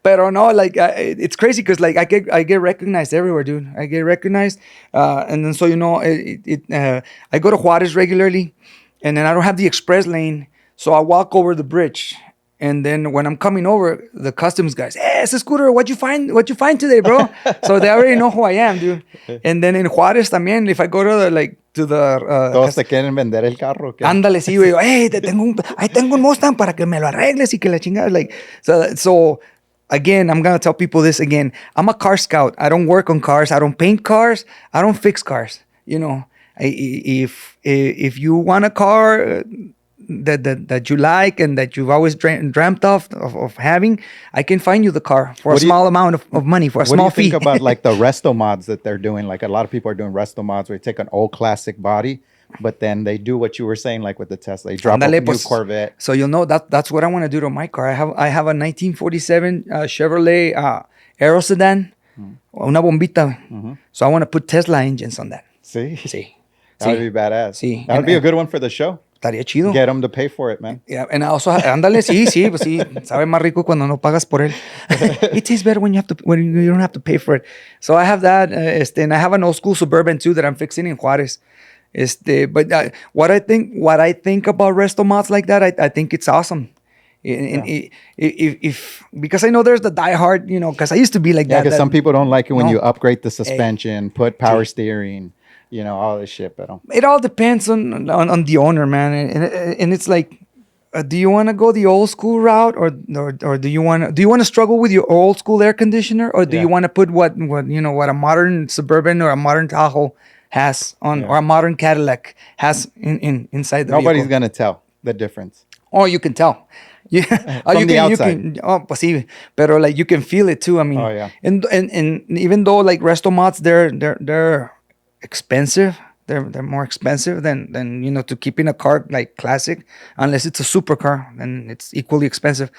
Pero no, like it's crazy because like I get recognized everywhere, dude. I get recognized, and then so I go to Juarez regularly, and then I don't have the express lane, so I walk over the bridge. And then when I'm coming over, the customs guys, hey, it's a Scooter. What'd you find today, bro? So they already know who I am, dude. And then in Juarez también, if I go to the Todos te quieren vender el carro. ¿Qué? Ándale, sí, güey. Hey, ahí tengo un Mustang para que me lo arregles y que la chingada. Like, so again, I'm gonna tell people this again. I'm a car scout. I don't work on cars. I don't paint cars. I don't fix cars. You know, if you want a car that you like and that you've always dreamt of having, I can find you the car for a small amount of money, for a small fee. What do you think about like the resto mods that they're doing? Like a lot of people are doing resto mods where you take an old classic body, but then they do what you were saying, like with the Tesla. They drop a new Corvette. So you'll know that's what I want to do to my car. I have a 1947 Chevrolet Aero sedan, una bombita. Mm-hmm. So I want to put Tesla engines on that. Sí. That would be badass. Sí. That would be a good one for the show. Estaría chido. Get them to pay for it, man. Yeah, and also, ándale, sí, pues sí, sabe más rico cuando no pagas por él. It tastes better when you don't have to pay for it. So I have that, and I have an old school Suburban too that I'm fixing in Juarez. But what I think about resto mods like that, I think it's awesome. If because I know there's the diehard, because I used to be like that. Yeah, because some people don't like it when you upgrade the suspension, put power steering. All this shit, but it all depends on the owner, man, and it's like, do you want to go the old school route, or do you want to struggle with your old school air conditioner, or do you want to put what a modern Suburban or a modern Tahoe has on, or a modern Cadillac has inside the Nobody's vehicle? Gonna tell the difference. Oh, you can tell. Yeah, From the outside. Pues sí, pero like you can feel it too. I mean, and even though like resto mods, they're expensive. They're more expensive than to keep in a car like classic, unless it's a supercar, then it's equally expensive.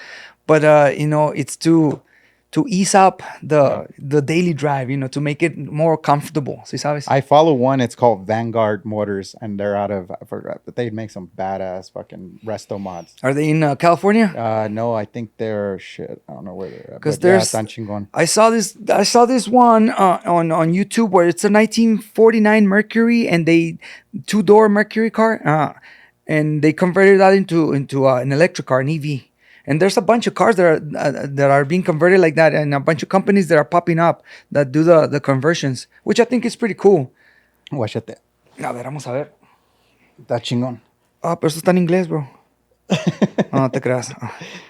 But it's to ease up the daily drive, to make it more comfortable. ¿Sí sabes? I follow one. It's called Vanguard Motors, and they're out of, I forgot, but they make some badass fucking resto mods. Are they in California? No, I think they're shit. I don't know where they're at. Because there's, I saw this one on YouTube where it's a 1949 Mercury, and they 2-door Mercury car, and they converted that into an electric car, an EV. And there's a bunch of cars that are being converted like that, and a bunch of companies that are popping up that do the conversions, which I think is pretty cool. Guáchate. A ver, vamos a ver. Está chingón. Pero eso está en inglés, bro. No te creas.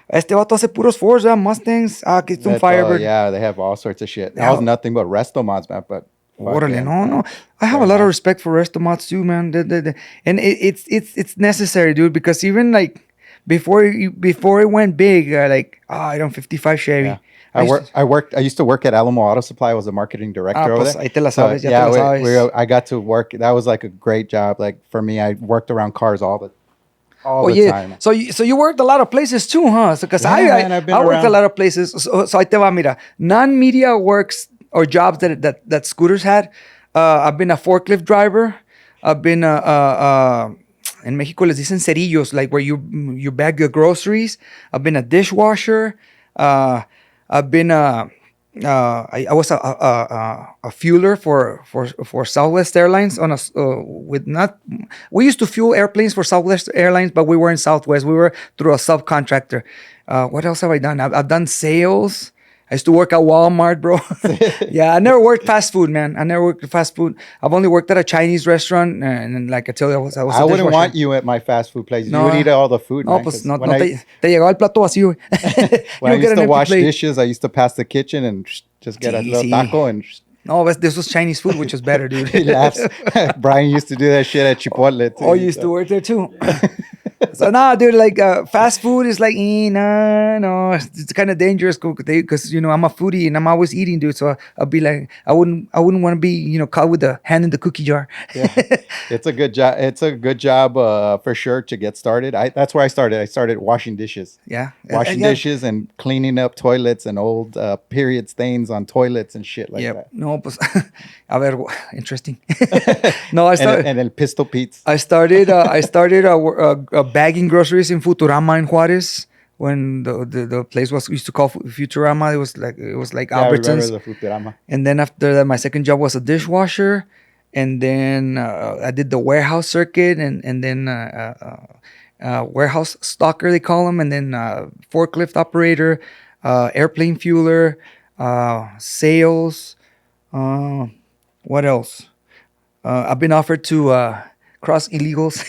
Este vato hace puros Fords, Mustangs. Aquí está un Firebird. Yeah, they have all sorts of shit. That was nothing but resto mods, man. But órale, no. I have a lot of respect for resto mods too, man. And it's necessary, dude, because even like before it went big, I don't 55 Chevy. Yeah. I used to work at Alamo Auto Supply. I was a marketing director over there. Ahí te la sabes, ya te la sabes. I got to work. That was like a great job. Like for me, I worked around cars all the time. So you worked a lot of places too, huh? Because I worked a lot of places. So ahí te va, mira. Non-media works or jobs that Scooters had. I've been a forklift driver. I've been in Mexico les dicen cerillos, like where you bag the groceries. I've been a dishwasher. I've been I was a fueler for Southwest Airlines we used to fuel airplanes for Southwest Airlines, but we weren't Southwest. We were through a subcontractor. What else have I done? I've done sales. I used to work at Walmart, bro. Yeah, I never worked fast food, man. I've only worked at a Chinese restaurant, and like I tell you, I was I wouldn't want you at my fast food place. You would eat all the food, no, man. Pues no te llegaba el plato vacío. When I used to wash dishes, I used to pass the kitchen and just get a little taco and... No, but this was Chinese food, which was better, dude. He laughs. Brian used to do that shit at Chipotle, too. Oh, you used to work there, too? So nah, dude, like fast food is like, nah, no, it's kind of dangerous because I'm a foodie and I'm always eating, dude. So I'll be like, I wouldn't want to be caught with the hand in the cookie jar. Yeah, it's a good job. It's a good job for sure to get started. That's where I started. I started washing dishes, Yeah, washing yeah, dishes, and cleaning up toilets and old period stains on toilets and shit like yeah. that. No, pues, a ver, interesting. No, And El Pistol Pete's. I started bagging groceries in Futurama in Juarez when the place was used to call Futurama. It was like Yeah, I remember Albertsons. the Futurama. And then after that, my second job was a dishwasher. And then I did the warehouse circuit, and then warehouse stalker, they call them, and then forklift operator, airplane fueler, sales. Uh, what else? I've been offered to cross illegals.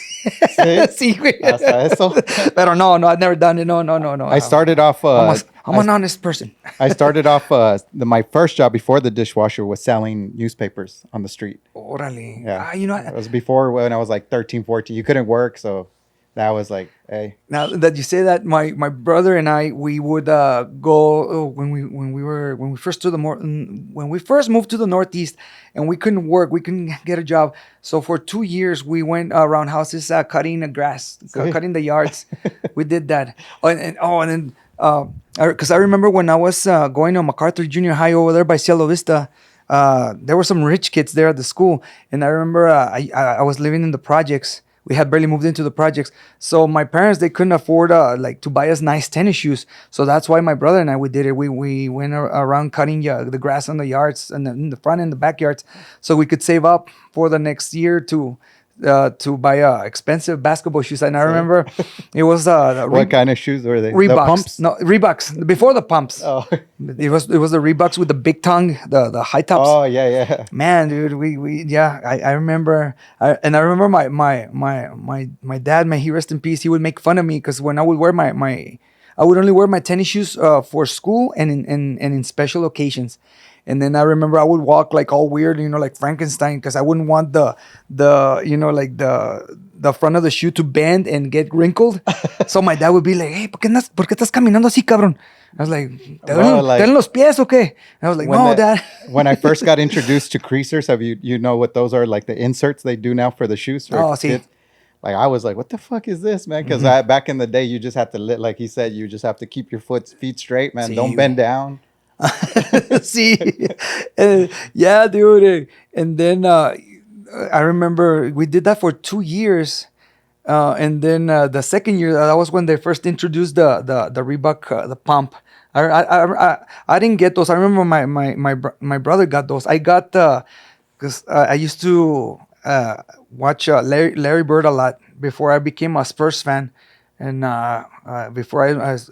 Sí, Sí, güey. hasta eso. Pero no, I've never done it. No, no, no, no. I started off. I'm an honest person. I started off. My first job before the dishwasher was selling newspapers on the street. Órale. Yeah, Ah. it was before when I was like 13, 14. You couldn't work, so that was like, hey, Now that you say that, my brother and I, we would go when we first moved to the Northeast, and we couldn't work, we couldn't get a job. So for 2 years we went around houses cutting the grass, cutting the yards. We did that. And then because I remember when I was going to MacArthur Junior High over there by Cielo Vista. There were some rich kids there at the school, and I remember I was living in the projects. We had barely moved into the projects, so my parents, they couldn't afford to buy us nice tennis shoes. So that's why my brother and I, we did it. We went around cutting the grass on the yards and in the front and the backyards, so we could save up for the next year to buy expensive basketball shoes. And I remember it was what kind of shoes were they? Reeboks. The pumps? No, Reeboks before the pumps. Oh, It was the Reeboks with the big tongue, the high tops. oh yeah. Man, dude, I remember, and I remember my dad, may he rest in peace. He would make fun of me because when I would wear I would only wear my tennis shoes for school and in special occasions. And then I remember I would walk like all weird, like Frankenstein, because I wouldn't want like the front of the shoe to bend and get wrinkled. So my dad would be like, "Hey, ¿por qué estás caminando así, cabrón?" I was like, ¿te duelen los pies o qué? I was like, no, Dad. When I first got introduced to creasers, have you know what those are? Like the inserts they do now for the shoes. For see. kids? Like I was like, what the fuck is this, man? Because back in the day, you just have to like he said, you just have to keep your feet straight, man. Sí, Don't bend down. See, yeah, dude. And then I remember we did that for 2 years. And then the second year, that was when they first introduced the Reebok, the pump. I didn't get those. I remember my brother got those. I got because I used to watch Larry Bird a lot before I became a Spurs fan, and before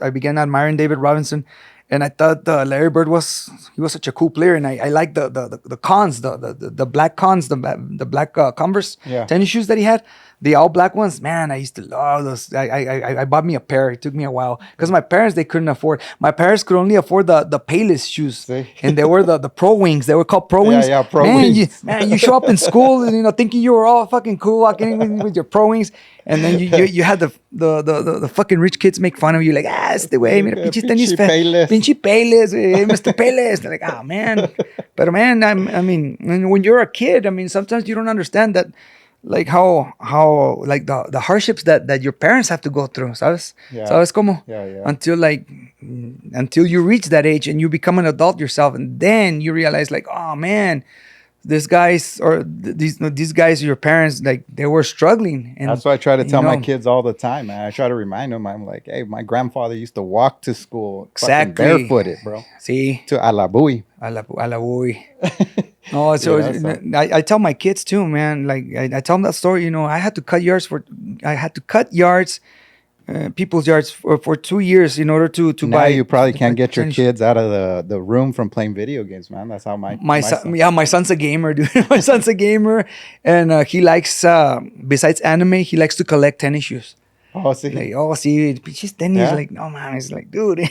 I began admiring David Robinson. And I thought Larry Bird was such a cool player, and I liked the cons, the black cons, the black Converse tennis shoes that he had, the all black ones. Man, I used to love those. I bought me a pair. It took me a while because my parents, they couldn't afford. My parents could only afford the Payless shoes, and they were the Pro Wings. They were called Pro Wings. Yeah, Pro Wings. You show up in school, thinking you were all fucking cool, walking in with your Pro Wings. And then you had the fucking rich kids make fun of you, like, it's the way, mira, pinche tenis Payless. Pinche Payless, Mr. Payless. They're like, oh, man. But, man, I mean, when you're a kid, I mean, sometimes you don't understand that, like, how like, the hardships that your parents have to go through, ¿sabes? Yeah. ¿Sabes cómo? Yeah. Until you reach that age and you become an adult yourself, and then you realize, like, oh, man, these guys, your parents, like, they were struggling. And that's what I try to tell my kids all the time, man. I try to remind them. I'm like, hey, my grandfather used to walk to school exactly barefooted, bro. See, to a la bui. A la bui. No, so I tell my kids too, man. Like I tell them that story. I had to cut yards. People's yards for 2 years in order to now buy. You probably can't get your kids out of the room from playing video games, man. That's how my son. Yeah, my son's a gamer, dude. My son's a gamer, and he likes besides anime, he likes to collect tennis shoes. See, pinches tennis. Yeah. Like, no, man, it's like, dude.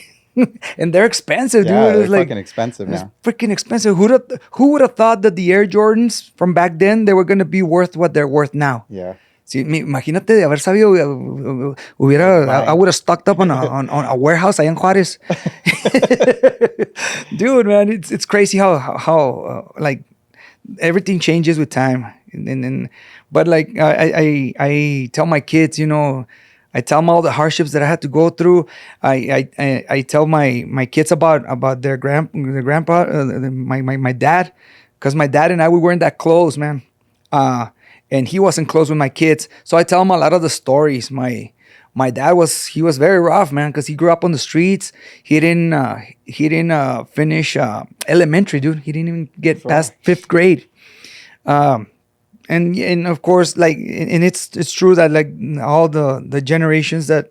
And they're expensive, dude. Yeah, it's they're like fucking expensive now. It's freaking expensive. Who would have thought that the Air Jordans from back then, they were gonna be worth what they're worth now? Yeah. Sí, imagínate de haber sabido, I Right. would have stocked up on a warehouse allá en Juárez. Dude, man, it's crazy how like everything changes with time, and but like I tell my kids, I tell them all the hardships that I had to go through. I tell my kids about their grandpa, my dad, because my dad and I, we weren't that close, man. And he wasn't close with my kids, so I tell him a lot of the stories. My dad was very rough, man, because he grew up on the streets. He didn't finish elementary, dude. He didn't even get Sure. past fifth grade. Um, and of course, like, and it's true that, like, all the generations that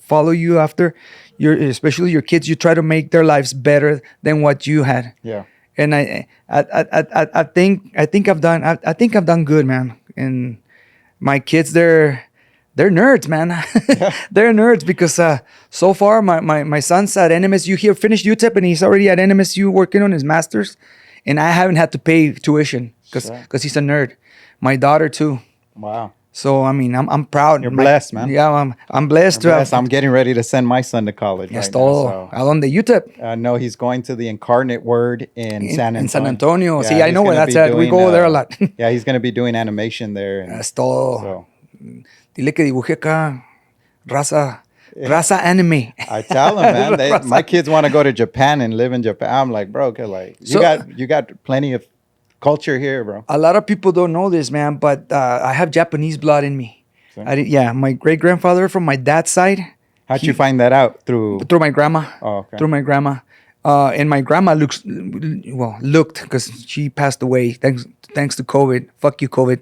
follow you after, especially your kids, you try to make their lives better than what you had. Yeah. And I think I've done good, man. And my kids, they're nerds, man. Yeah. They're nerds because so far my son's at NMSU. He finished UTEP and he's already at NMSU working on his master's, and I haven't had to pay tuition Sure. because he's a nerd. My daughter too. Wow. So I mean, I'm proud. You're blessed, man. Yeah, I'm blessed to Yes, have. I'm getting ready to send my son to college Yes, right now. todo. So ¿A dónde? UTEP. no, he's going to the Incarnate Word in San Antonio. In San Antonio. Yeah, See, I he's know where gonna that's be at. We doing, go there a lot. yeah, he's going to be doing animation there. And That's todo. so Dile que dibuje acá raza anime. I tell him, man, Raza. my kids want to go to Japan and live in Japan. I'm like, bro, okay, like you got plenty of culture here, bro. A lot of people don't know this, man, but I have Japanese blood in me. See? Yeah, my great grandfather from my dad's side. How'd you find that out? Through Through my grandma. Oh, okay. Through my grandma. And my grandma looked, because she passed away thanks to COVID. Fuck you, COVID.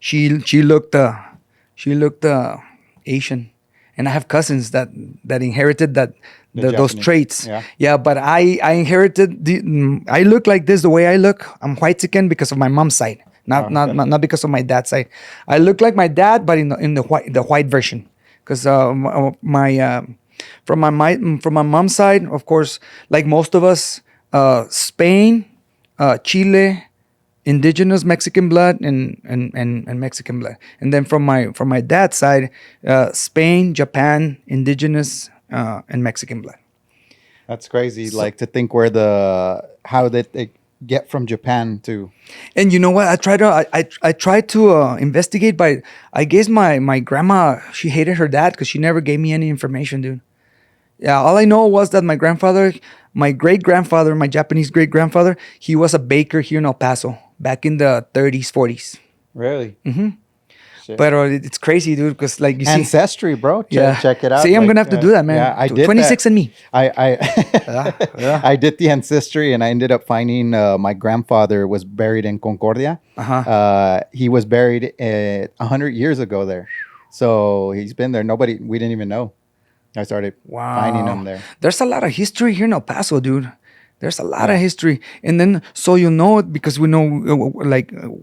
She looked Asian, and I have cousins that inherited those Japanese. traits. Yeah. But I inherited I look like this the way I look. I'm Whitezican because of my mom's side, not because of my dad's side. I look like my dad, but in the white version, because from my mom's side, of course, like most of us, Spain, Chile, indigenous Mexican blood, and Mexican blood. And then from my dad's side, Spain, Japan, indigenous, and Mexican blood. That's crazy. Like, to think how did they get from Japan to. And you know what? I tried to investigate, but I guess my grandma, she hated her dad because she never gave me any information, dude. Yeah, all I know was that my great grandfather, my Japanese great grandfather, he was a baker here in El Paso back in the 30s, 40s. Really? Mm-hmm. Shit. But it's crazy, dude, because, like, you see. Ancestry, bro. Check it out. See, I'm going to have to do that, man. Yeah, I did 26 that. and me. I I did the ancestry, and I ended up finding my grandfather was buried in Concordia. He was buried 100 years ago there. So he's been there. We didn't even know. I started finding him there. There's a lot of history here in El Paso, dude. There's a lot of history. And then, so because we know,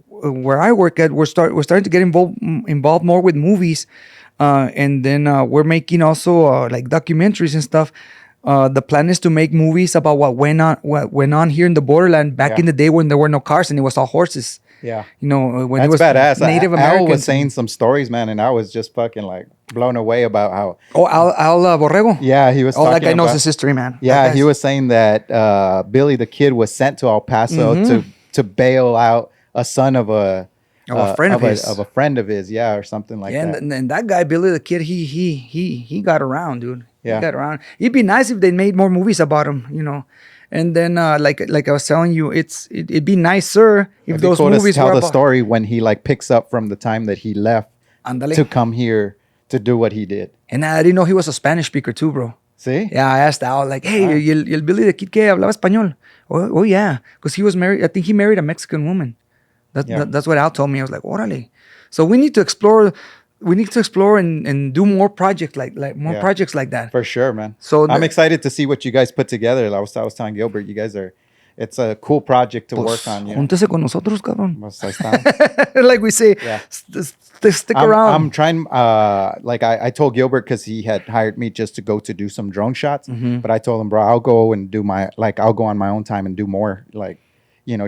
where I work at, we're starting to get involved more with movies. And then we're making also like documentaries and stuff. The plan is to make movies about what went on here in the borderland back in the day when there were no cars and it was all horses. Yeah. When That's it was badass. Native Al Americans. was saying some stories, man, and I was just fucking like blown away about how. Oh, Al Borrego? Yeah, he was talking that guy knows about, his history, man. Yeah, he was saying that Billy the Kid was sent to El Paso to bail out a son of a friend of his. of a friend of his, yeah, or something like that. And that guy Billy the Kid, he got around, dude. Yeah. He got around. It'd be nice if they made more movies about him, And then, like I was telling you, it'd be nicer if It'd be those cool movies to tell were the about. story when he like picks up from the time that he left Ándale. to come here to do what he did. And I didn't know he was a Spanish speaker too, bro. See? Yeah, I asked Al, like, hey, ¿y el Billy the Kid que hablaba español? Oh yeah, because he was married. I think he married a Mexican woman. That's what Al told me. I was like, órale. So we need to explore. We need to explore and do more projects like projects like that. For sure, man. So I'm excited to see what you guys put together. I was telling Gilbert, you guys it's a cool project to work on. Júntese con nosotros, cabrón. Pues ahí está. Like we say, stick around. I'm trying, I told Gilbert, because he had hired me just to go to do some drone shots. But I told him, bro, I'll go and do I'll go on my own time and do more. Like,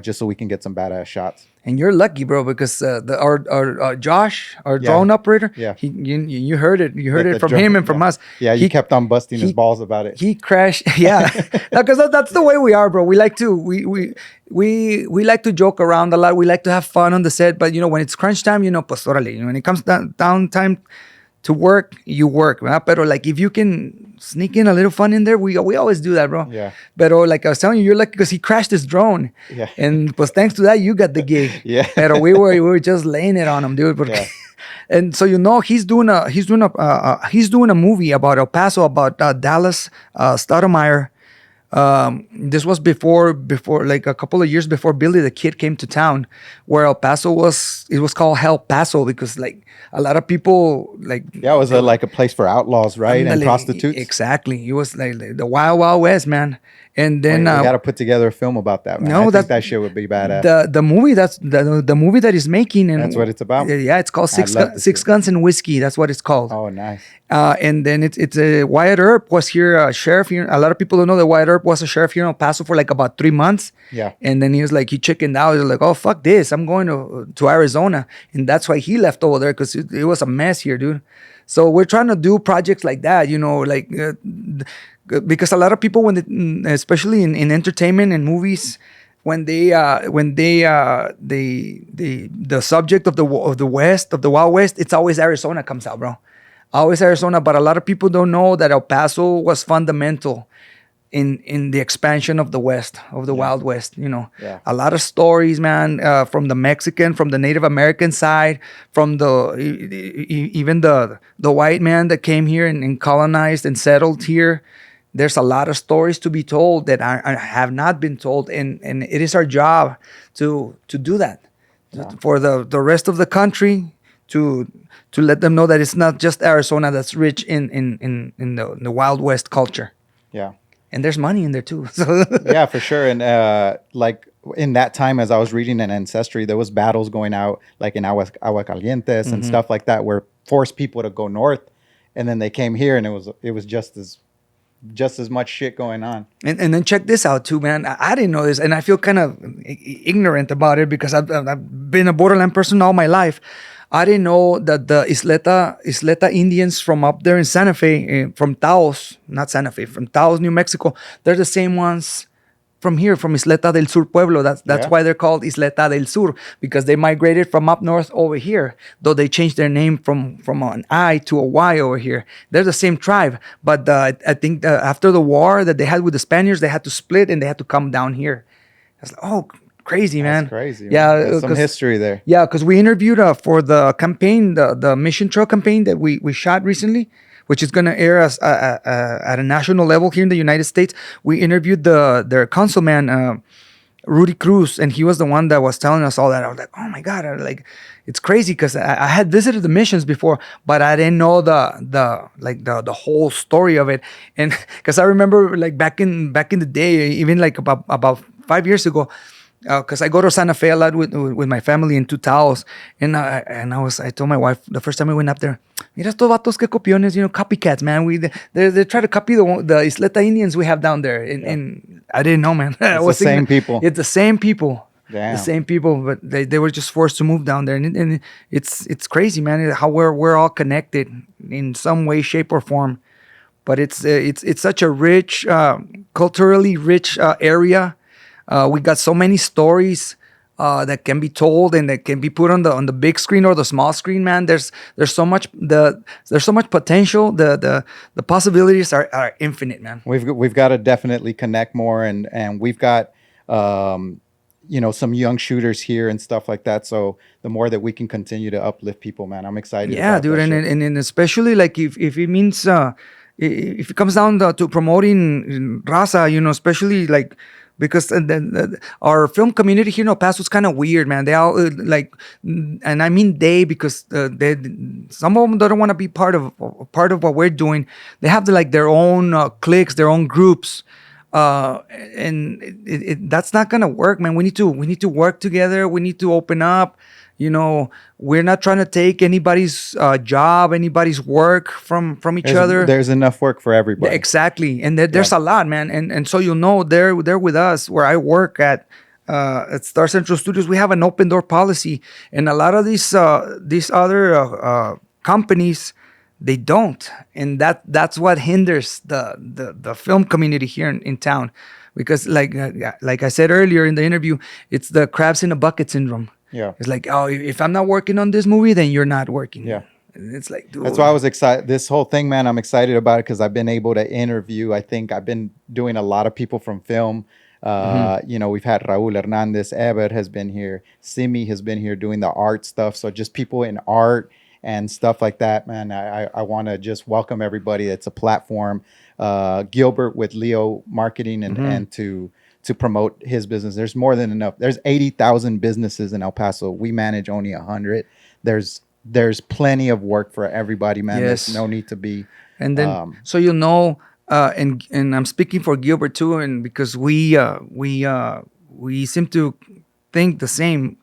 just so we can get some badass shots. And you're lucky, bro, because our Josh, our Yeah. drone operator, Yeah. you heard it. You heard Like it the from drone- him and from yeah. us. Yeah, you He- kept on busting his he- balls about it. He crashed. Yeah, because that's the way we are, bro. We like to we like to joke around a lot. We like to have fun on the set, but when it's crunch time, pues órale. When it comes down time to work, you work, ¿verdad? Pero like if you can sneak in a little fun in there, we always do that, bro. Yeah. Pero like I was telling you, you're lucky because he crashed his drone. Yeah. And pues thanks to that, you got the gig. Yeah. Pero we were just laying it on him, dude. Porque- Yeah. And so he's doing a movie about El Paso, about Dallas Stoudemire. This was before like a couple of years before Billy the Kid came to town, where El Paso was called Hell Paso because like a lot of people like Yeah, it was like a place for outlaws, right? And Ándale, prostitutes. Exactly. It was like the Wild Wild West, man. And then We got to put together a film about that, man. no, I think that shit would be badass. the movie the movie that he's making, and That's what it's about? Yeah, it's called I'd love to see Six it. Guns and Whiskey. That's what it's called. Oh, nice. And then it's Wyatt Earp was here, sheriff here. A lot of people don't know that Wyatt Earp was a sheriff here in El Paso for like about 3 months. Yeah. And then he chickened out. He was like, oh, fuck this. I'm going to Arizona. And that's why he left over there because it was a mess here, dude. So we're trying to do projects like that, because a lot of people, especially in entertainment and movies, when the subject of the West, of the Wild West, it's always Arizona comes out, bro. Always Arizona. But a lot of people don't know that El Paso was fundamental in the expansion of the West, of the Wild West. Yeah. A lot of stories, man, from the Mexican, from the Native American side, from even the white man that came here and colonized and settled here. There's a lot of stories to be told that have not been told, and it is our job to do that for the rest of the country, to let them know that it's not just Arizona that's rich in the Wild West culture. Yeah. And there's money in there too. So Yeah, for sure. And like in that time, as I was reading in Ancestry, there was battles going out like in Aguascalientes and stuff like that, where forced people to go north, and then they came here, and it was just as much shit going on. And then check this out too, man. I didn't know this, and I feel kind of ignorant about it because I've been a borderland person all my life. I didn't know that the Isleta Indians from up there in Santa Fe, from Taos, not Santa Fe, from Taos, New Mexico, they're the same ones from here, from Isleta del Sur Pueblo. That's Yeah. why they're called Isleta del Sur, because they migrated from up north over here, though they changed their name from an I to a Y over here. They're the same tribe, but I think after the war that they had with the Spaniards, they had to split and they had to come down here. I was like, oh, crazy, man. That's crazy. Yeah, Man. There's some 'cause- history there. Yeah, because we interviewed for the campaign, the Mission Trail campaign that we shot recently, which is going to air us at a national level here in the United States. We interviewed their councilman, Rudy Cruz, and he was the one that was telling us all that. I was like, oh my God, it's crazy because I had visited the missions before, but I didn't know the whole story of it. And because I remember like back in the day, even like about 5 years ago, because I go to Santa Fe a lot with my family in Two Taos, and I told my wife the first time we went up there, mira estos vatos que copiones, copycats, man. They try to copy the Isleta Indians we have down there, and I didn't know, man. It's the same people. It's the same people. Damn. The same people, but they were just forced to move down there, and it's crazy, man. How we're all connected in some way, shape, or form. But it's such a rich, culturally rich area. We got so many stories that can be told and that can be put on the big screen or the small screen, man. There's so much potential. The possibilities are infinite, man. We've got to definitely connect more, and we've got some young shooters here and stuff like that. So the more that we can continue to uplift people, man, I'm excited. Yeah, about dude, that shit. and especially like if it means if it comes down to promoting raza, especially like. Because our film community here in El Paso is kind of weird, man. They all and I mean they, because some of them don't want to be part of what we're doing. They have their own cliques, their own groups, and that's not gonna work, man. We need to work together. We need to open up. We're not trying to take anybody's job, anybody's work from each other. There's enough work for everybody. Exactly. And there's a lot, man. And so they're with us where I work at at Star Central Studios, we have an open door policy, and a lot of these other companies, they don't, and that's what hinders the film community here in town, because like I said earlier in the interview, it's the crabs in a bucket syndrome. Yeah. It's like, oh, if I'm not working on this movie, then you're not working. Yeah. And it's like, dude. That's why I was excited. This whole thing, man, I'm excited about it because I've been able to interview. I think I've been doing a lot of people from film. We've had Raul Hernandez, Ever has been here, Simi has been here doing the art stuff. So just people in art and stuff like that, man. I want to just welcome everybody. It's a platform. Gilbert with Leo Marketing and to promote his business. There's more than enough. There's 80,000 businesses in El Paso. We manage only 100. There's plenty of work for everybody, man. Yes. There's no need to be. And then, so and I'm speaking for Gilbert too, and because we seem to think the same.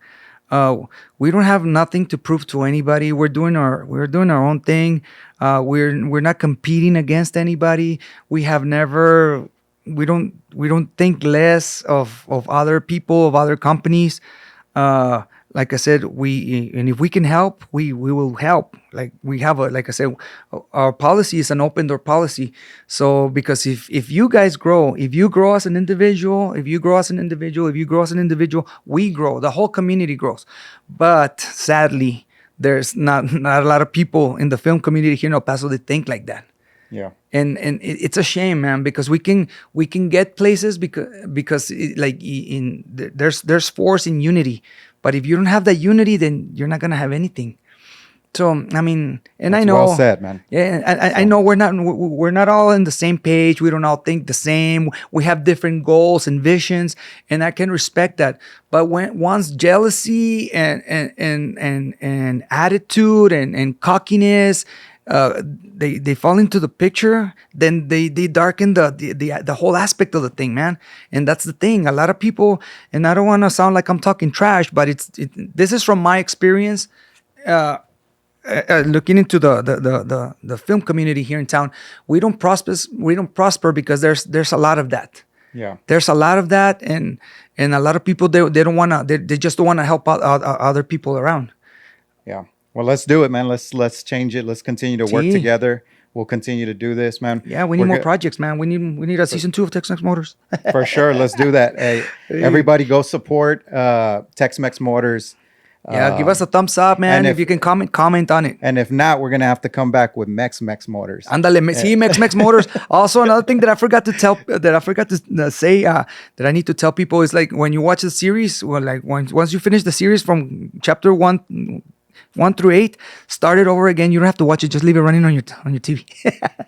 We don't have nothing to prove to anybody. We're doing our own thing. We're not competing against anybody. We don't think less of other people, of other companies. Like I said, and if we can help, we will help. Like we have like I said, our policy is an open door policy. So because if you guys grow, if you grow as an individual, we grow. The whole community grows. But sadly, there's not a lot of people in the film community here in El Paso that think like that. Yeah. And it's a shame, man, because we can get places because there's force in unity. But if you don't have that unity, then you're not gonna have anything. So I mean, and That's I know, well said, man. Yeah, I know we're not all on the same page. We don't all think the same. We have different goals and visions, and I can respect that. But once jealousy and attitude and cockiness, they fall into the picture, then they darken the whole aspect of the thing, man. And that's the thing. A lot of people, and I don't want to sound like I'm talking trash, but this is from my experience. Looking into the film community here in town, we don't prosper because there's a lot of that. Yeah. There's a lot of that, and a lot of people they don't wanna, they just don't wanna help out other people around. Yeah. Well, let's do it, man. Let's change it. Let's continue to work together. We'll continue to do this, man. Yeah, we need more projects, man. We need a season 2 of Tex Mex Motors. For sure. Let's do that. Hey, everybody go support Tex Mex Motors. Yeah, give us a thumbs up, man. If you can comment on it. And if not, we're gonna have to come back with Mex Motors. Andale, Mex Motors. Also, another thing that I forgot to say that I need to tell people is, like, when you watch the series, well, like once you finish the series from chapter 1 through 8, start it over again. You don't have to watch it; just leave it running on your TV.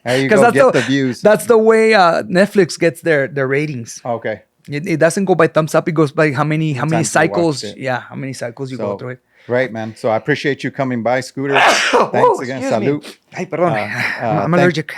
There you go. Get the views. That's the way Netflix gets their ratings. Okay. It doesn't go by thumbs up. It goes by how many cycles. Yeah, how many cycles you go through it. Great, man. So I appreciate you coming by, Scooter. Thanks again. Salud. Ay, perdón. I'm allergic.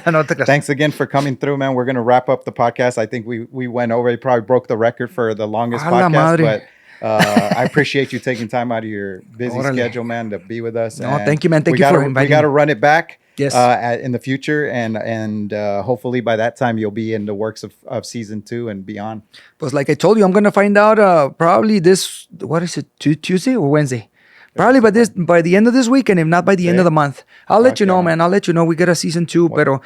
No, thanks again for coming through, man. We're gonna wrap up the podcast. I think we went over. It probably broke the record for the longest podcast, but I appreciate you taking time out of your busy schedule, man, to be with us. No, thank you, man. Thank you for inviting me. We got to run it back. Yes. In the future, and hopefully by that time you'll be in the works of season 2 and beyond. But like I told you, I'm gonna find out probably this. What is it? Tuesday or Wednesday? Probably by the end of this week, and if not by the end of the month, I'll let you know, man. I'll let you know. We got a season 2, pero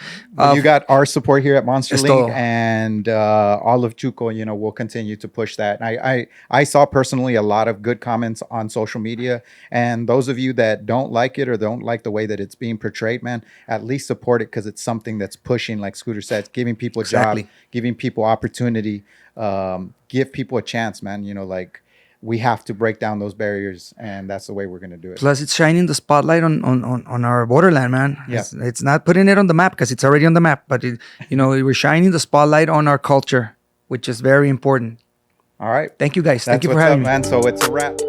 you got our support here at Monster Link, and all of Chuco. We'll continue to push that. And I saw personally a lot of good comments on social media, and those of you that don't like it or don't like the way that it's being portrayed, man, at least support it because it's something that's pushing, like Scooter said, giving people a job, giving people opportunity, give people a chance, man. We have to break down those barriers, and that's the way we're going to do it. Plus, it's shining the spotlight on our borderland, man. Yeah. It's not putting it on the map because it's already on the map, but we're shining the spotlight on our culture, which is very important. All right. Thank you, guys. Thank you for having me, man. So it's a wrap.